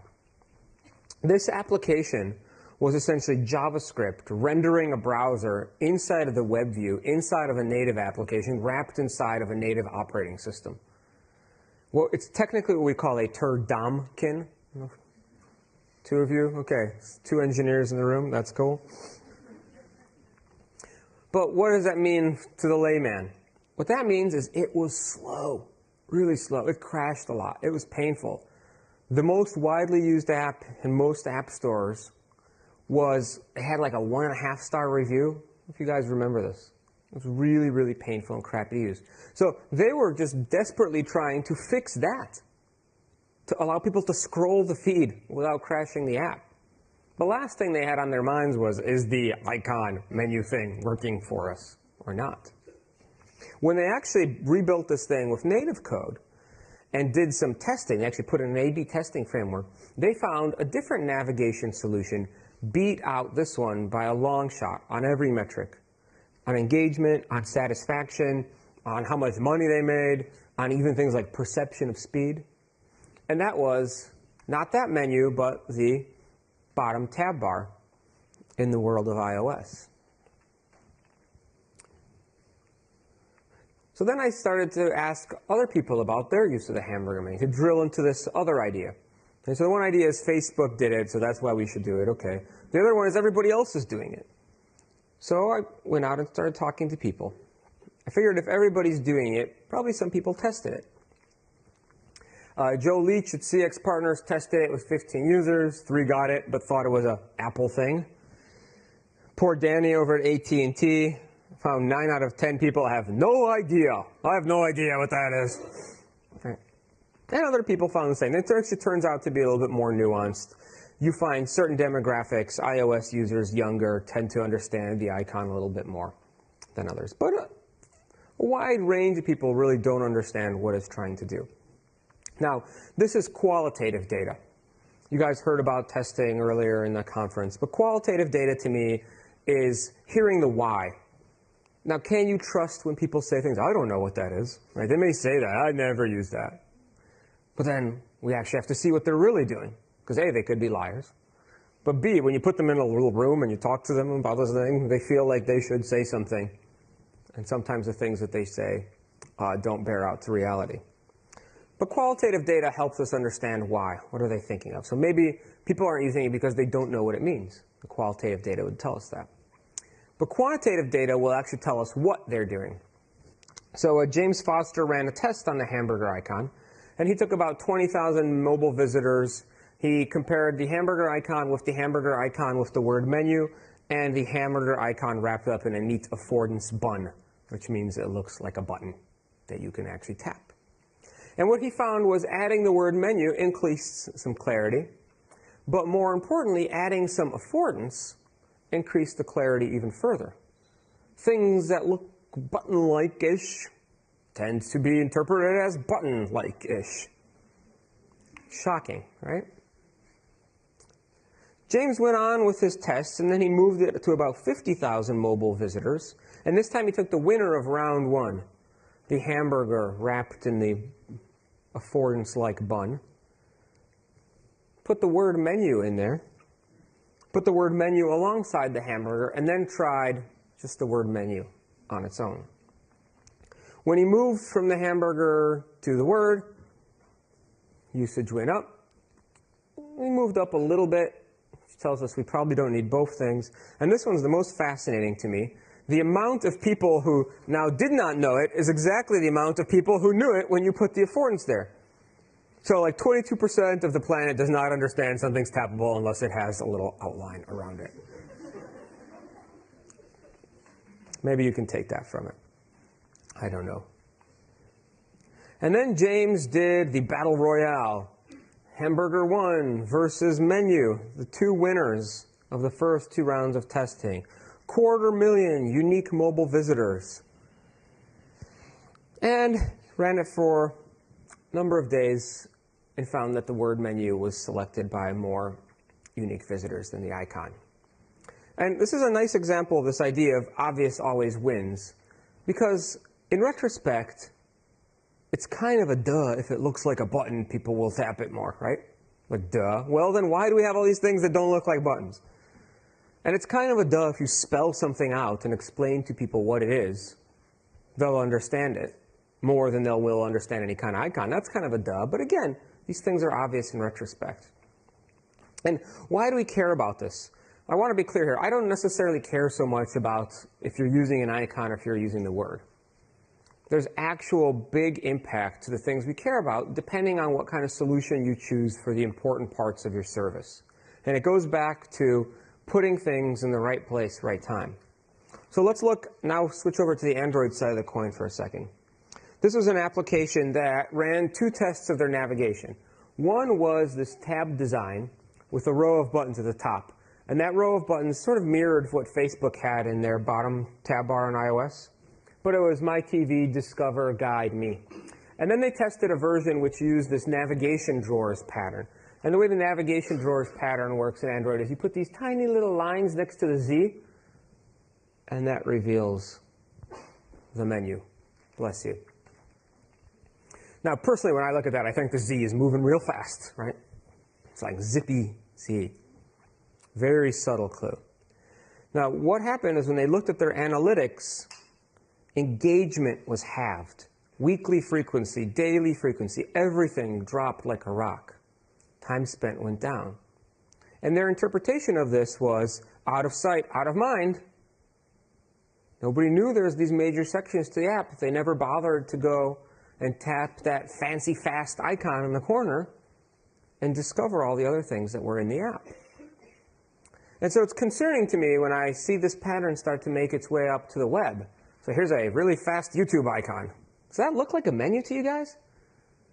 This application was essentially JavaScript rendering a browser inside of the web view, inside of a native application, wrapped inside of a native operating system. Well, it's technically what we call a turdomkin. 2 of you? Okay. 2 engineers in the room. That's cool. But what does that mean to the layman? What that means is it was slow, really slow. It crashed a lot. It was painful. The most widely used app in most app stores it had like a 1.5-star review, if you guys remember this. It was really, really painful and crappy to use. So they were just desperately trying to fix that, to allow people to scroll the feed without crashing the app. The last thing they had on their minds was, is the icon menu thing working for us or not? When they actually rebuilt this thing with native code and did some testing, they actually put in an A/B testing framework, they found a different navigation solution beat out this one by a long shot on every metric. On engagement, on satisfaction, on how much money they made, on even things like perception of speed. And that was not that menu, but the bottom tab bar in the world of iOS. So then I started to ask other people about their use of the hamburger menu, to drill into this other idea. And so the one idea is Facebook did it, so that's why we should do it. Okay. The other one is everybody else is doing it. So I went out and started talking to people. I figured if everybody's doing it, probably some people tested it. Joe Leach at CX Partners tested it with 15 users. 3 got it, but thought it was an Apple thing. Poor Danny over at AT&T found 9 out of 10 people have no idea. I have no idea what that is. Right. And other people found the same. It actually turns out to be a little bit more nuanced. You find certain demographics, iOS users, younger, tend to understand the icon a little bit more than others. But a wide range of people really don't understand what it's trying to do. Now, this is qualitative data. You guys heard about testing earlier in the conference, but qualitative data to me is hearing the why. Now, can you trust when people say things, I don't know what that is, right? They may say that, I never use that. But then we actually have to see what they're really doing. Because A, they could be liars. But B, when you put them in a little room and you talk to them about those things, they feel like they should say something. And sometimes the things that they say don't bear out to reality. But qualitative data helps us understand why. What are they thinking of? So maybe people aren't using it because they don't know what it means. The qualitative data would tell us that. But quantitative data will actually tell us what they're doing. So James Foster ran a test on the hamburger icon. And he took about 20,000 mobile visitors. He compared the hamburger icon with the word menu, and the hamburger icon wrapped up in a neat affordance bun, which means it looks like a button that you can actually tap. And what he found was adding the word menu increased some clarity, but more importantly, adding some affordance increased the clarity even further. Things that look button-like-ish tend to be interpreted as button-like-ish. Shocking, right? James went on with his tests, and then he moved it to about 50,000 mobile visitors. And this time he took the winner of round 1, the hamburger wrapped in the affordance-like bun, put the word menu in there, put the word menu alongside the hamburger, and then tried just the word menu on its own. When he moved from the hamburger to the word, usage went up. We moved up a little bit, which tells us we probably don't need both things. And this one's the most fascinating to me. The amount of people who now did not know it is exactly the amount of people who knew it when you put the affordance there. So like 22% of the planet does not understand something's tappable unless it has a little outline around it. Maybe you can take that from it. I don't know. And then James did the Battle Royale. Hamburger 1 versus Menu, the two winners of the first 2 rounds of testing. 250,000 unique mobile visitors. And ran it for a number of days and found that the word menu was selected by more unique visitors than the icon. And this is a nice example of this idea of obvious always wins, because in retrospect, it's kind of a duh if it looks like a button, people will tap it more, right? Like, duh. Well, then why do we have all these things that don't look like buttons? And it's kind of a duh if you spell something out and explain to people what it is. They'll understand it more than they'll will understand any kind of icon. That's kind of a duh. But again, these things are obvious in retrospect. And why do we care about this? I want to be clear here. I don't necessarily care so much about if you're using an icon or if you're using the word. There's actual big impact to the things we care about depending on what kind of solution you choose for the important parts of your service. And it goes back to putting things in the right place, right time. So let's now switch over to the Android side of the coin for a second. This was an application that ran 2 tests of their navigation. One was this tab design with a row of buttons at the top. And that row of buttons sort of mirrored what Facebook had in their bottom tab bar on iOS. But it was My TV, Discover, Guide, Me. And then they tested a version which used this navigation drawers pattern. And the way the navigation drawers pattern works in Android is you put these tiny little lines next to the Z, and that reveals the menu. Bless you. Now, personally, when I look at that, I think the Z is moving real fast, right? It's like zippy Z. Very subtle clue. Now, what happened is when they looked at their analytics, engagement was halved. Weekly frequency, daily frequency, everything dropped like a rock. Time spent went down. And their interpretation of this was out of sight, out of mind. Nobody knew there was these major sections to the app. They never bothered to go and tap that fancy fast icon in the corner and discover all the other things that were in the app. And so it's concerning to me when I see this pattern start to make its way up to the web. So here's a really fast YouTube icon. Does that look like a menu to you guys?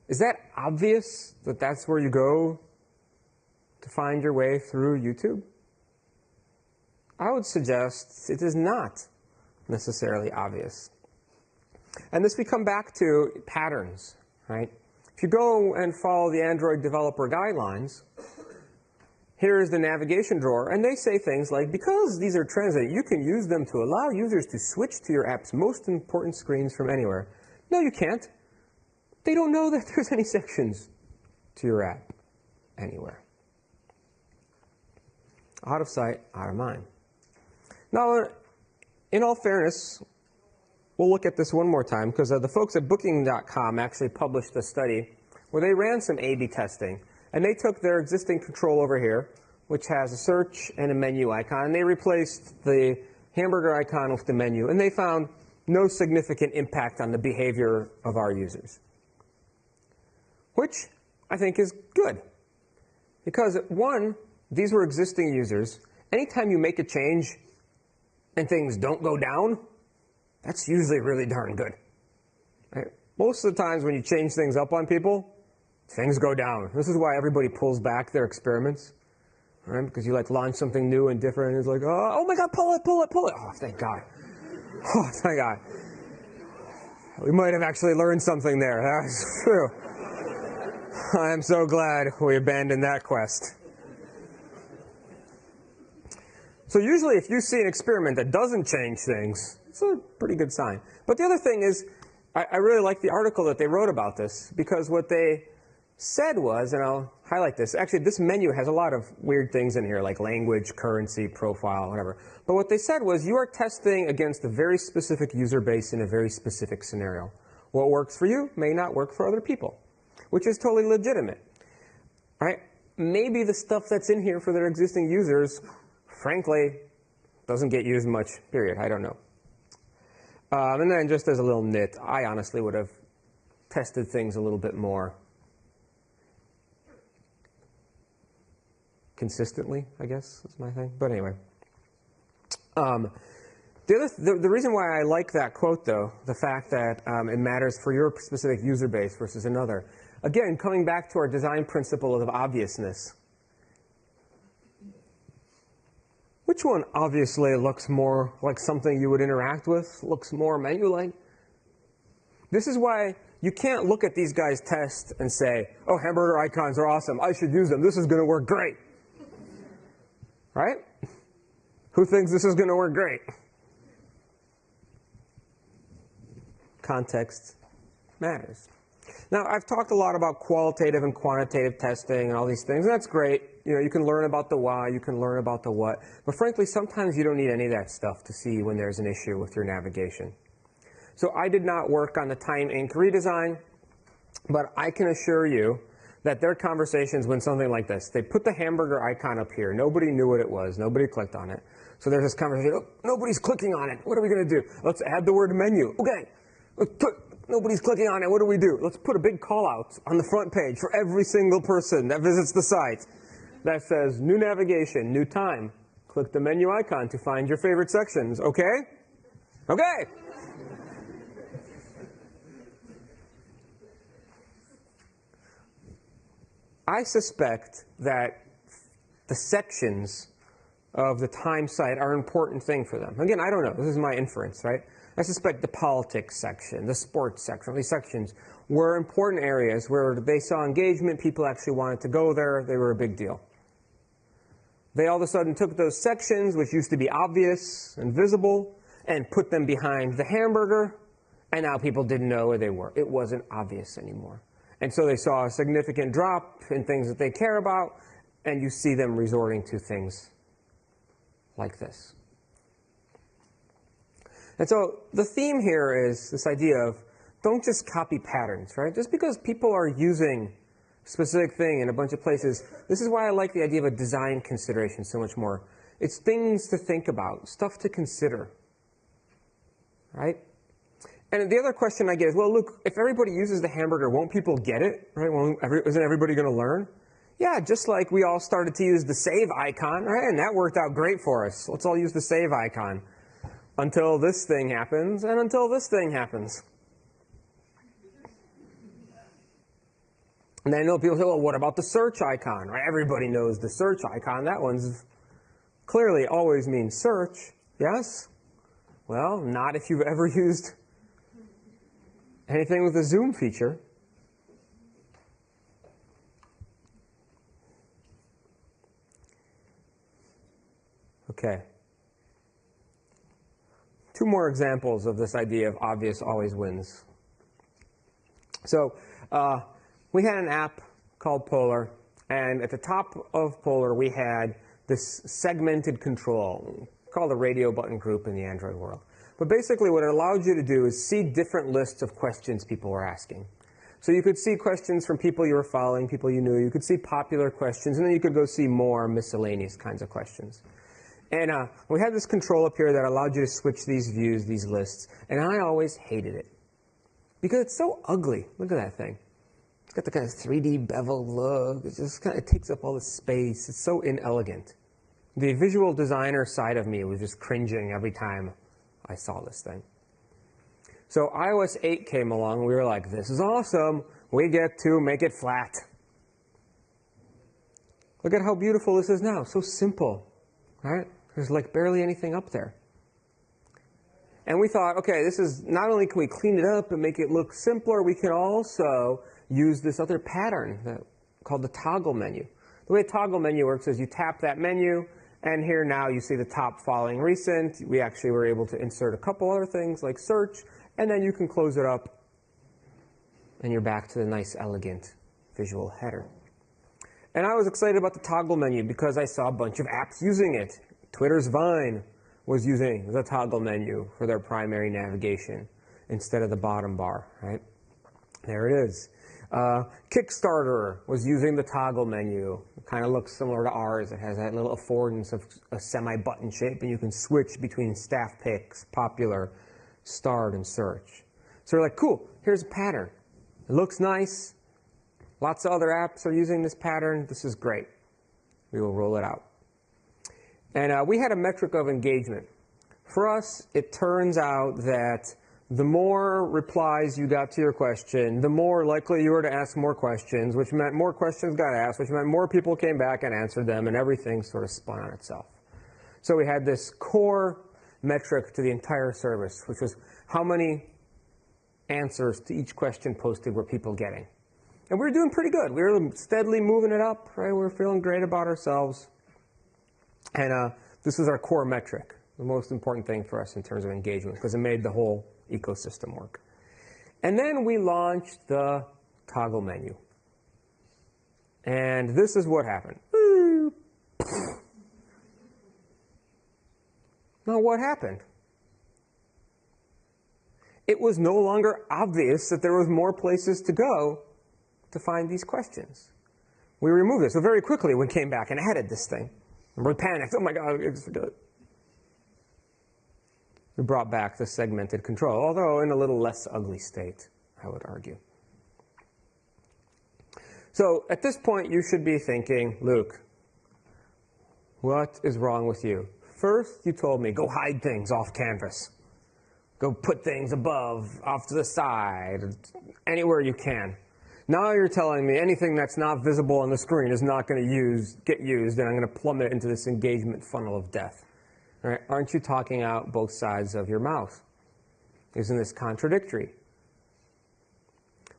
Is that obvious that that's where you go to find your way through YouTube? I would suggest it is not necessarily obvious. And this we come back to patterns, right? If you go and follow the Android developer guidelines, here is the navigation drawer, and they say things like, because these are translated, you can use them to allow users to switch to your app's most important screens from anywhere. No, you can't. They don't know that there's any sections to your app anywhere. Out of sight, out of mind. Now, in all fairness, we'll look at this one more time, because the folks at Booking.com actually published a study where they ran some A/B testing. And they took their existing control over here, which has a search and a menu icon, and they replaced the hamburger icon with the menu. And they found no significant impact on the behavior of our users, which I think is good. Because, one, these were existing users. Anytime you make a change and things don't go down, that's usually really darn good. Right? Most of the times when you change things up on people, things go down. This is why everybody pulls back their experiments, right? Because you like launch something new and different, and it's like, oh my God, pull it, pull it, pull it. Oh, thank God. Oh, thank God. We might have actually learned something there. That's true. I am so glad we abandoned that quest. So usually if you see an experiment that doesn't change things, it's a pretty good sign. But the other thing is, I really like the article that they wrote about this, because what they said was, and I'll highlight this, actually this menu has a lot of weird things in here, like language, currency, profile, whatever. But what they said was, you are testing against a very specific user base in a very specific scenario. What works for you may not work for other people, which is totally legitimate, right? Maybe the stuff that's in here for their existing users, frankly, doesn't get used much, period. I don't know. And then just as a little nit, I honestly would have tested things a little bit more consistently, I guess is my thing. But anyway. The reason why I like that quote, though, the fact that it matters for your specific user base versus another, again, coming back to our design principle of obviousness. Which one obviously looks more like something you would interact with, looks more menu-like? This is why you can't look at these guys' tests and say, oh, hamburger icons are awesome. I should use them. This is going to work great. Right? Who thinks this is going to work great? Context matters. Now, I've talked a lot about qualitative and quantitative testing and all these things, and that's great. You know, you can learn about the why, you can learn about the what, but frankly, sometimes you don't need any of that stuff to see when there's an issue with your navigation. So I did not work on the Time Inc. redesign, but I can assure you that there are conversations when something like this. They put the hamburger icon up here. Nobody knew what it was. Nobody clicked on it. So there's this conversation, oh, nobody's clicking on it. What are we going to do? Let's add the word menu. Okay. Nobody's clicking on it. What do we do? Let's put a big call-out on the front page for every single person that visits the site that says, new navigation, new time. Click the menu icon to find your favorite sections. Okay? Okay. I suspect that the sections of the time site are an important thing for them. Again, I don't know. This is my inference, right? I suspect the politics section, the sports section, these sections were important areas where they saw engagement, people actually wanted to go there, they were a big deal. They all of a sudden took those sections, which used to be obvious and visible, and put them behind the hamburger, and now people didn't know where they were. It wasn't obvious anymore. And so they saw a significant drop in things that they care about, and you see them resorting to things like this. And so the theme here is this idea of don't just copy patterns, right? Just because people are using a specific thing in a bunch of places, this is why I like the idea of a design consideration so much more. It's things to think about, stuff to consider, right? And the other question I get is, well, look, if everybody uses the hamburger, won't people get it, right? Isn't everybody going to learn? Yeah, just like we all started to use the save icon, right? And that worked out great for us. Let's all use the save icon. Until this thing happens, and until this thing happens. And then I know people say, well, what about the search icon? Right? Everybody knows the search icon. That one's clearly always means search. Yes? Well, not if you've ever used anything with a zoom feature. Okay. Two more examples of this idea of obvious always wins. So we had an app called Polar, and at the top of Polar we had this segmented control called a radio button group in the Android world. But basically what it allowed you to do is see different lists of questions people were asking. So you could see questions from people you were following, people you knew. You could see popular questions, and then you could go see more miscellaneous kinds of questions. And we had this control up here that allowed you to switch these views, these lists. And I always hated it. Because it's so ugly. Look at that thing. It's got the kind of 3D beveled look. It just kind of takes up all the space. It's so inelegant. The visual designer side of me was just cringing every time I saw this thing. So iOS 8 came along, and we were like, this is awesome. We get to make it flat. Look at how beautiful this is now. So simple. Right? There's like barely anything up there. And we thought, okay, this is not only can we clean it up and make it look simpler, we can also use this other pattern called the toggle menu. The way a toggle menu works is you tap that menu, and here now you see the top following recent. We actually were able to insert a couple other things like search, and then you can close it up, and you're back to the nice, elegant visual header. And I was excited about the toggle menu because I saw a bunch of apps using it. Twitter's Vine was using the toggle menu for their primary navigation instead of the bottom bar, right? There it is. Kickstarter was using the toggle menu. It kind of looks similar to ours. It has that little affordance of a semi-button shape, and you can switch between staff picks, popular, start, and search. So we're like, cool, here's a pattern. It looks nice. Lots of other apps are using this pattern. This is great. we will roll it out. And we had a metric of engagement. For us, it turns out that the more replies you got to your question, the more likely you were to ask more questions, which meant more questions got asked, which meant more people came back and answered them, and everything sort of spun on itself. So we had this core metric to the entire service, which was how many answers to each question posted were people getting. And we were doing pretty good. We were steadily moving it up, right? We were feeling great about ourselves. And this was our core metric, the most important thing for us in terms of engagement, because it made the whole ecosystem work. And then we launched the toggle menu. And this is what happened. Now, what happened? It was no longer obvious that there was more places to go to find these questions. We removed it. So very quickly we came back and added this thing. And we panicked. Oh my God, I just forgot it. We brought back the segmented control, although in a little less ugly state, I would argue. So at this point, you should be thinking, Luke, what is wrong with you? First, you told me, go hide things off canvas. Go put things above, off to the side, anywhere you can. Now you're telling me anything that's not visible on the screen is not going to get used, and I'm going to plummet into this engagement funnel of death. Right? Aren't you talking out both sides of your mouth? Isn't this contradictory?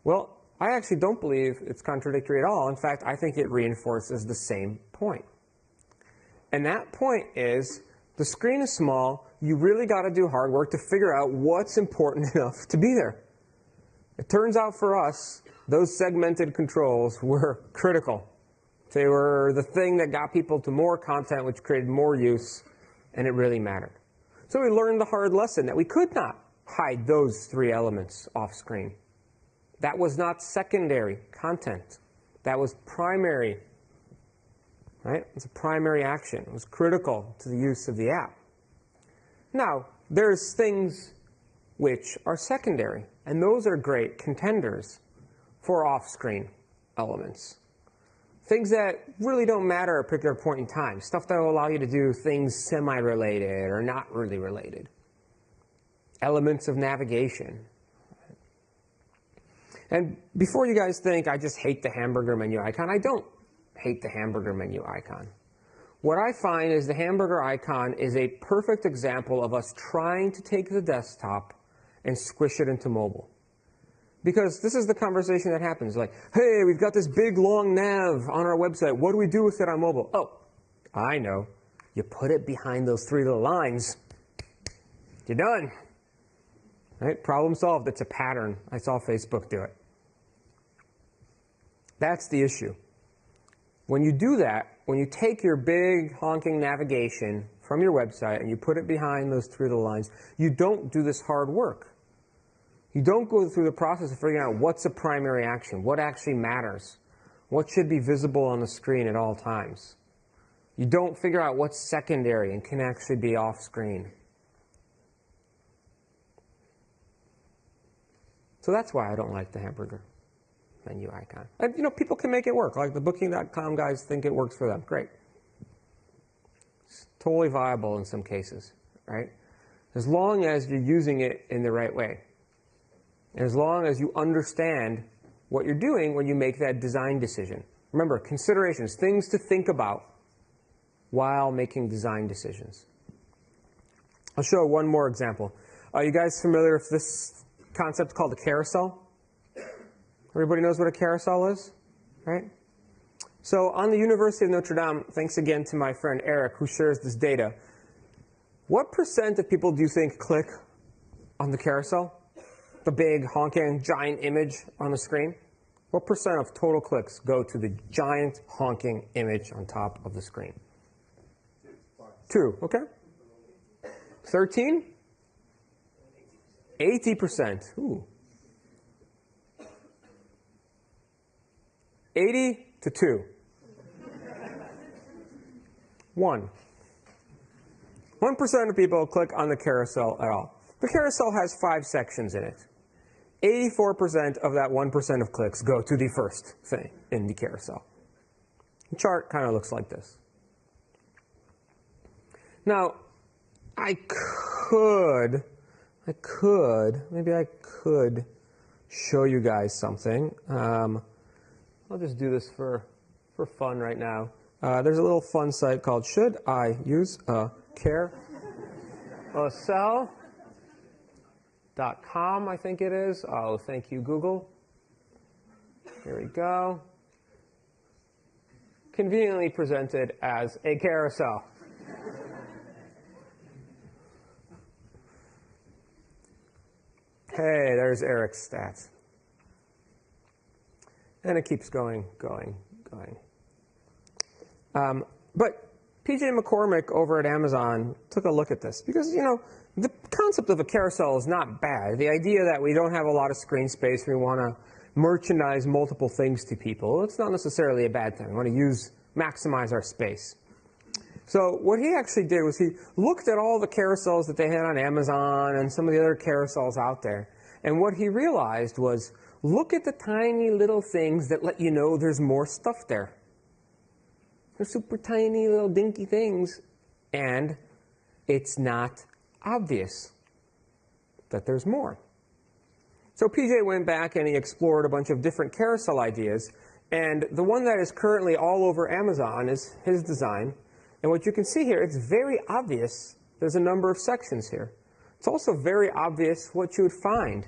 Well, I actually don't believe it's contradictory at all. In fact, I think it reinforces the same point. And that point is, the screen is small. You really got to do hard work to figure out what's important enough to be there. It turns out for us, those segmented controls were critical. They were the thing that got people to more content, which created more use, and it really mattered. So we learned the hard lesson that we could not hide those three elements off screen. That was not secondary content. That was primary. Right? It's a primary action. It was critical to the use of the app. Now, there's things which are secondary, and those are great contenders for off-screen elements. Things that really don't matter at a particular point in time. Stuff that will allow you to do things semi-related or not really related. Elements of navigation. And before you guys think I just hate the hamburger menu icon, I don't hate the hamburger menu icon. What I find is the hamburger icon is a perfect example of us trying to take the desktop and squish it into mobile. Because this is the conversation that happens, like, hey, we've got this big long nav on our website. What do we do with it on mobile? Oh, I know. You put it behind those three little lines. You're done. Right? Problem solved. It's a pattern. I saw Facebook do it. That's the issue. When you do that, when you take your big honking navigation from your website and you put it behind those three little lines, you don't do this hard work. You don't go through the process of figuring out what's a primary action, what actually matters, what should be visible on the screen at all times. You don't figure out what's secondary and can actually be off screen. So that's why I don't like the hamburger menu icon. And, people can make it work. Like the Booking.com guys think it works for them. Great. It's totally viable in some cases, right? As long as you're using it in the right way. And as long as you understand what you're doing when you make that design decision. Remember, considerations, things to think about while making design decisions. I'll show one more example. Are you guys familiar with this concept called a carousel? Everybody knows what a carousel is, right? So on the University of Notre Dame, thanks again to my friend Eric, who shares this data, what % of people do you think click on the carousel? The big, honking, giant image on the screen? What % of total clicks go to the giant, honking image on top of the screen? 2, okay. 13? 80%. Ooh. 80 to 2. 1. 1% of people click on the carousel at all. The carousel has 5 sections in it. 84% of that 1% of clicks go to the first thing in the carousel. The chart kind of looks like this. Now, maybe I could show you guys something. I'll just do this for fun right now. There's a little fun site called Should I Use a Carousel.com, I think it is. Oh, thank you, Google. Here we go. Conveniently presented as a carousel. Hey, there's Eric's stats. And it keeps going. But PJ McCormick over at Amazon took a look at this because, the concept of a carousel is not bad. The idea that we don't have a lot of screen space, we want to merchandise multiple things to people, it's not necessarily a bad thing. We want to maximize our space. So what he actually did was he looked at all the carousels that they had on Amazon and some of the other carousels out there. And what he realized was, look at the tiny little things that let you know there's more stuff there. They're super tiny little dinky things, and it's not obvious that there's more. So PJ went back and he explored a bunch of different carousel ideas, and the one that is currently all over Amazon is his design. And what you can see here, it's very obvious there's a number of sections here. It's also very obvious what you would find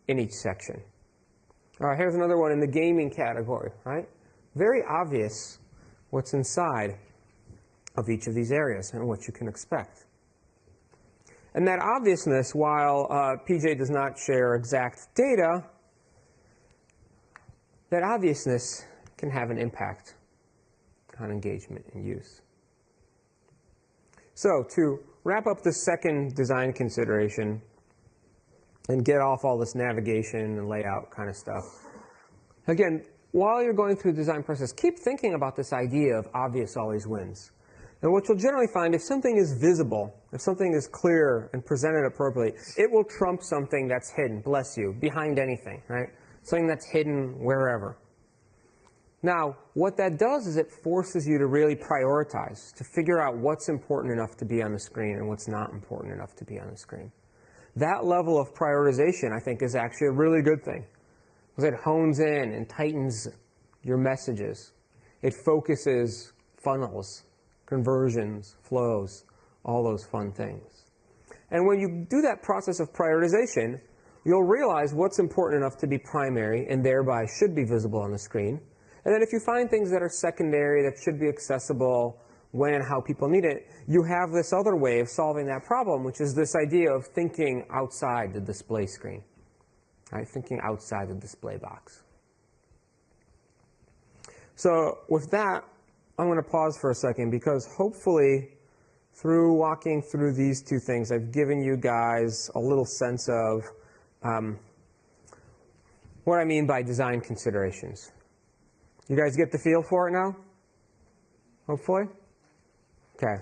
in each section. All right, here's another one in the gaming category, right? Very obvious what's inside of each of these areas and what you can expect. And that obviousness, while PJ does not share exact data, that obviousness can have an impact on engagement and use. So to wrap up the second design consideration and get off all this navigation and layout kind of stuff, again, while you're going through the design process, keep thinking about this idea of obvious always wins. And what you'll generally find, if something is visible, if something is clear and presented appropriately, it will trump something that's hidden, bless you, behind anything, right? Something that's hidden wherever. Now, what that does is it forces you to really prioritize, to figure out what's important enough to be on the screen and what's not important enough to be on the screen. That level of prioritization, I think, is actually a really good thing, because it hones in and tightens your messages. It focuses funnels, conversions, flows, all those fun things. And when you do that process of prioritization, you'll realize what's important enough to be primary and thereby should be visible on the screen. And then if you find things that are secondary that should be accessible when and how people need it, you have this other way of solving that problem, which is this idea of thinking outside the display screen, right? Thinking outside the display box. So with that, I'm going to pause for a second because hopefully through walking through these two things, I've given you guys a little sense of what I mean by design considerations. You guys get the feel for it now? Hopefully? Okay.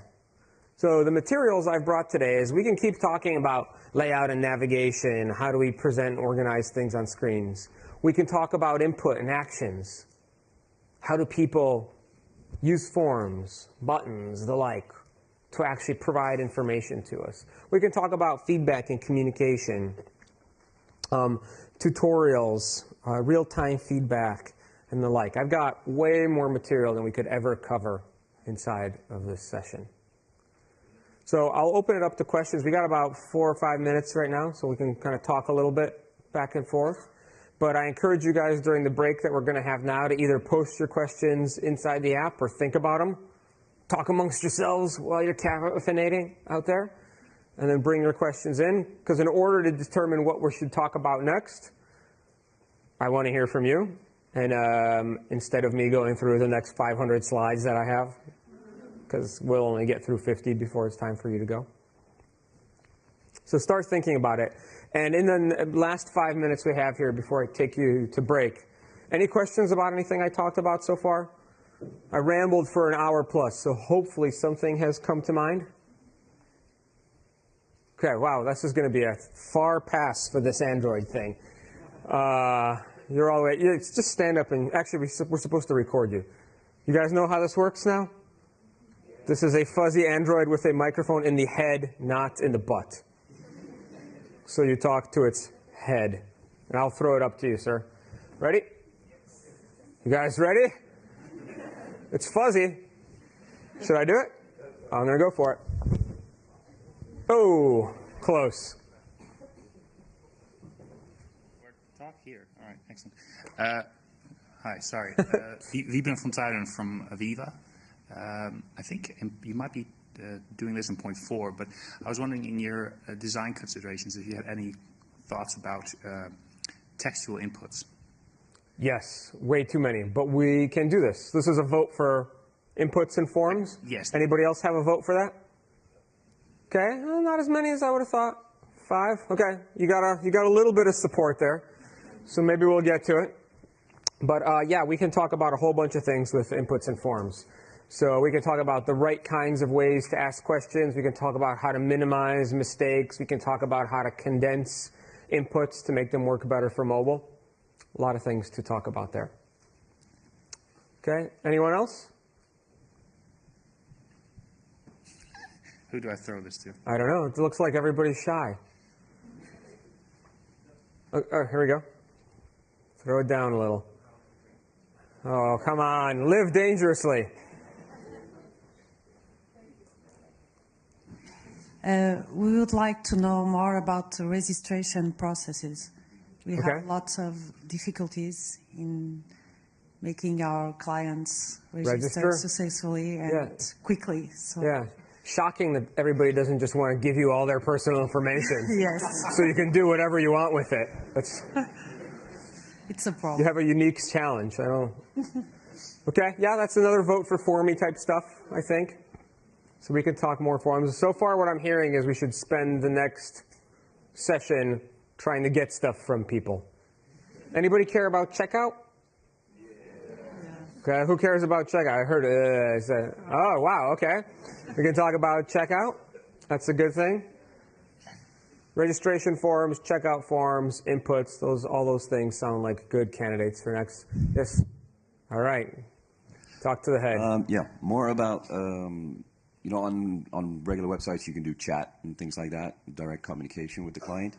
So the materials I've brought today is we can keep talking about layout and navigation, how do we present and organize things on screens. We can talk about input and actions. How do people use forms, buttons, the like, to actually provide information to us. We can talk about feedback and communication, tutorials, real-time feedback, and the like. I've got way more material than we could ever cover inside of this session. So I'll open it up to questions. We got about 4 or 5 minutes right now, so we can kind of talk a little bit back and forth. But I encourage you guys during the break that we're going to have now to either post your questions inside the app or think about them. Talk amongst yourselves while you're caffeinating out there, and then bring your questions in. Because in order to determine what we should talk about next, I want to hear from you. And instead of me going through the next 500 slides that I have, because we'll only get through 50 before it's time for you to go. So start thinking about it. And in the last 5 minutes we have here before I take you to break, any questions about anything I talked about so far? I rambled for an hour plus, so hopefully something has come to mind. Okay, wow, this is going to be a far pass for this Android thing. You're all right. Just stand up and actually we're supposed to record you. You guys know how this works now? This is a fuzzy Android with a microphone in the head, not in the butt. So you talk to its head. And I'll throw it up to you, sir. Ready? You guys ready? It's fuzzy. Should I do it? I'm going to go for it. Oh, close. Talk here. All right, excellent. Hi, sorry. Wieben van Tuinen from Aviva. I think you might be doing this in point 4, but I was wondering in your design considerations if you had any thoughts about textual inputs. Yes, way too many, but we can do this. This is a vote for inputs and forms? Yes. Anybody else have a vote for that? Okay, well, not as many as I would have thought. 5? Okay, you got a little bit of support there, so maybe we'll get to it. But yeah, we can talk about a whole bunch of things with inputs and forms. So we can talk about the right kinds of ways to ask questions. We can talk about how to minimize mistakes. We can talk about how to condense inputs to make them work better for mobile. A lot of things to talk about there. Okay, anyone else? Who do I throw this to? I don't know. It looks like everybody's shy. Oh, here we go. Throw it down a little. Oh, come on. Live dangerously. We would like to know more about the registration processes. We have lots of difficulties in making our clients register successfully and quickly. So. Yeah. Shocking that everybody doesn't just want to give you all their personal information. Yes. So you can do whatever you want with it. It's a problem. You have a unique challenge. I don't. Okay. Yeah, that's another vote for formy type stuff, I think. So we could talk more forms. So far, what I'm hearing is we should spend the next session trying to get stuff from people. Anybody care about checkout? Okay, who cares about checkout? I heard it. Oh, wow, okay. We can talk about checkout. That's a good thing. Registration forms, checkout forms, inputs, all those things sound like good candidates for next. Yes. All right. Talk to the head. Yeah, more about, you know, on regular websites you can do chat and things like that, direct communication with the client.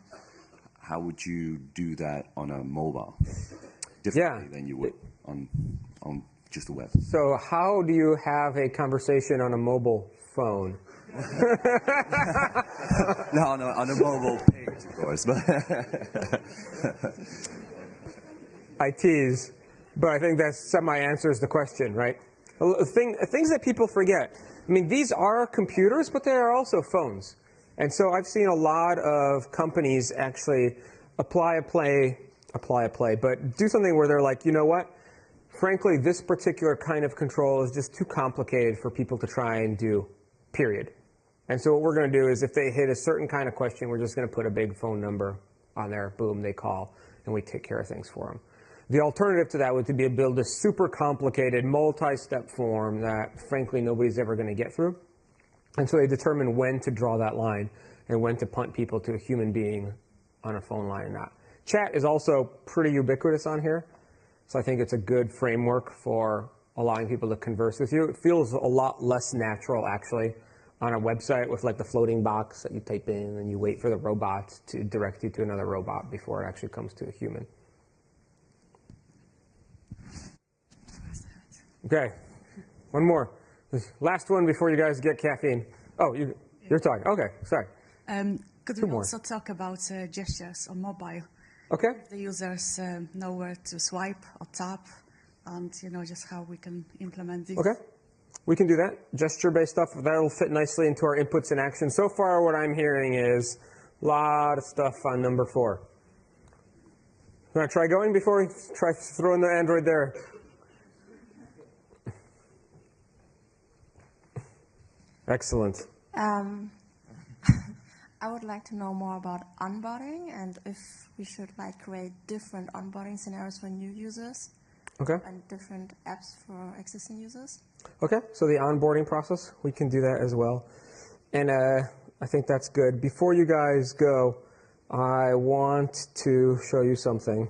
How would you do that on a mobile differently than you would on just the web? So how do you have a conversation on a mobile phone? No, on a mobile page, of course. I tease, but I think that semi-answers the question, right? Things that people forget. I mean, these are computers, but they are also phones. And so I've seen a lot of companies actually apply a play, but do something where they're like, you know what? Frankly, this particular kind of control is just too complicated for people to try and do, period. And so what we're going to do is if they hit a certain kind of question, we're just going to put a big phone number on there. Boom, they call, and we take care of things for them. The alternative to that would be to build a super complicated multi-step form that, frankly, nobody's ever going to get through. And so they determine when to draw that line and when to punt people to a human being on a phone line or not. Chat is also pretty ubiquitous on here. So I think it's a good framework for allowing people to converse with you. It feels a lot less natural, actually, on a website with like the floating box that you type in and you wait for the robot to direct you to another robot before it actually comes to a human. Okay, one more. This last one before you guys get caffeine. Oh, you're talking. Okay, sorry. Could we also talk about gestures on mobile? Okay. The users know where to swipe or tap, and just how we can implement this. Okay, we can do that. Gesture-based stuff, that'll fit nicely into our inputs and actions. So far, what I'm hearing is a lot of stuff on number 4. You want to try going before we try throwing the Android there? Excellent. I would like to know more about onboarding and if we should create different onboarding scenarios for new users. Okay. And different apps for existing users. Okay, so the onboarding process, we can do that as well. And I think that's good. Before you guys go, I want to show you something.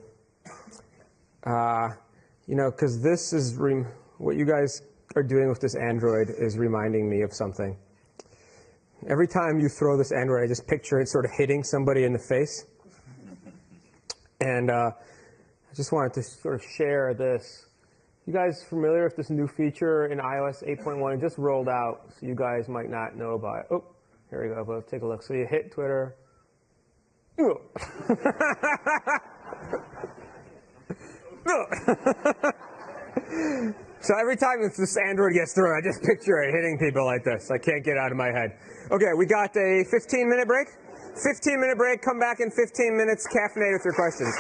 Because this is, what you guys are doing with this Android is reminding me of something. Every time you throw this Android, I just picture it sort of hitting somebody in the face. And I just wanted to sort of share this. You guys familiar with this new feature in iOS 8.1? It just rolled out, so you guys might not know about it. Oh, here we go. Let's take a look. So you hit Twitter. So every time this Android gets thrown, I just picture it hitting people like this. I can't get out of my head. Okay, we got a 15-minute break. 15-minute break. Come back in 15 minutes. Caffeinate with your questions.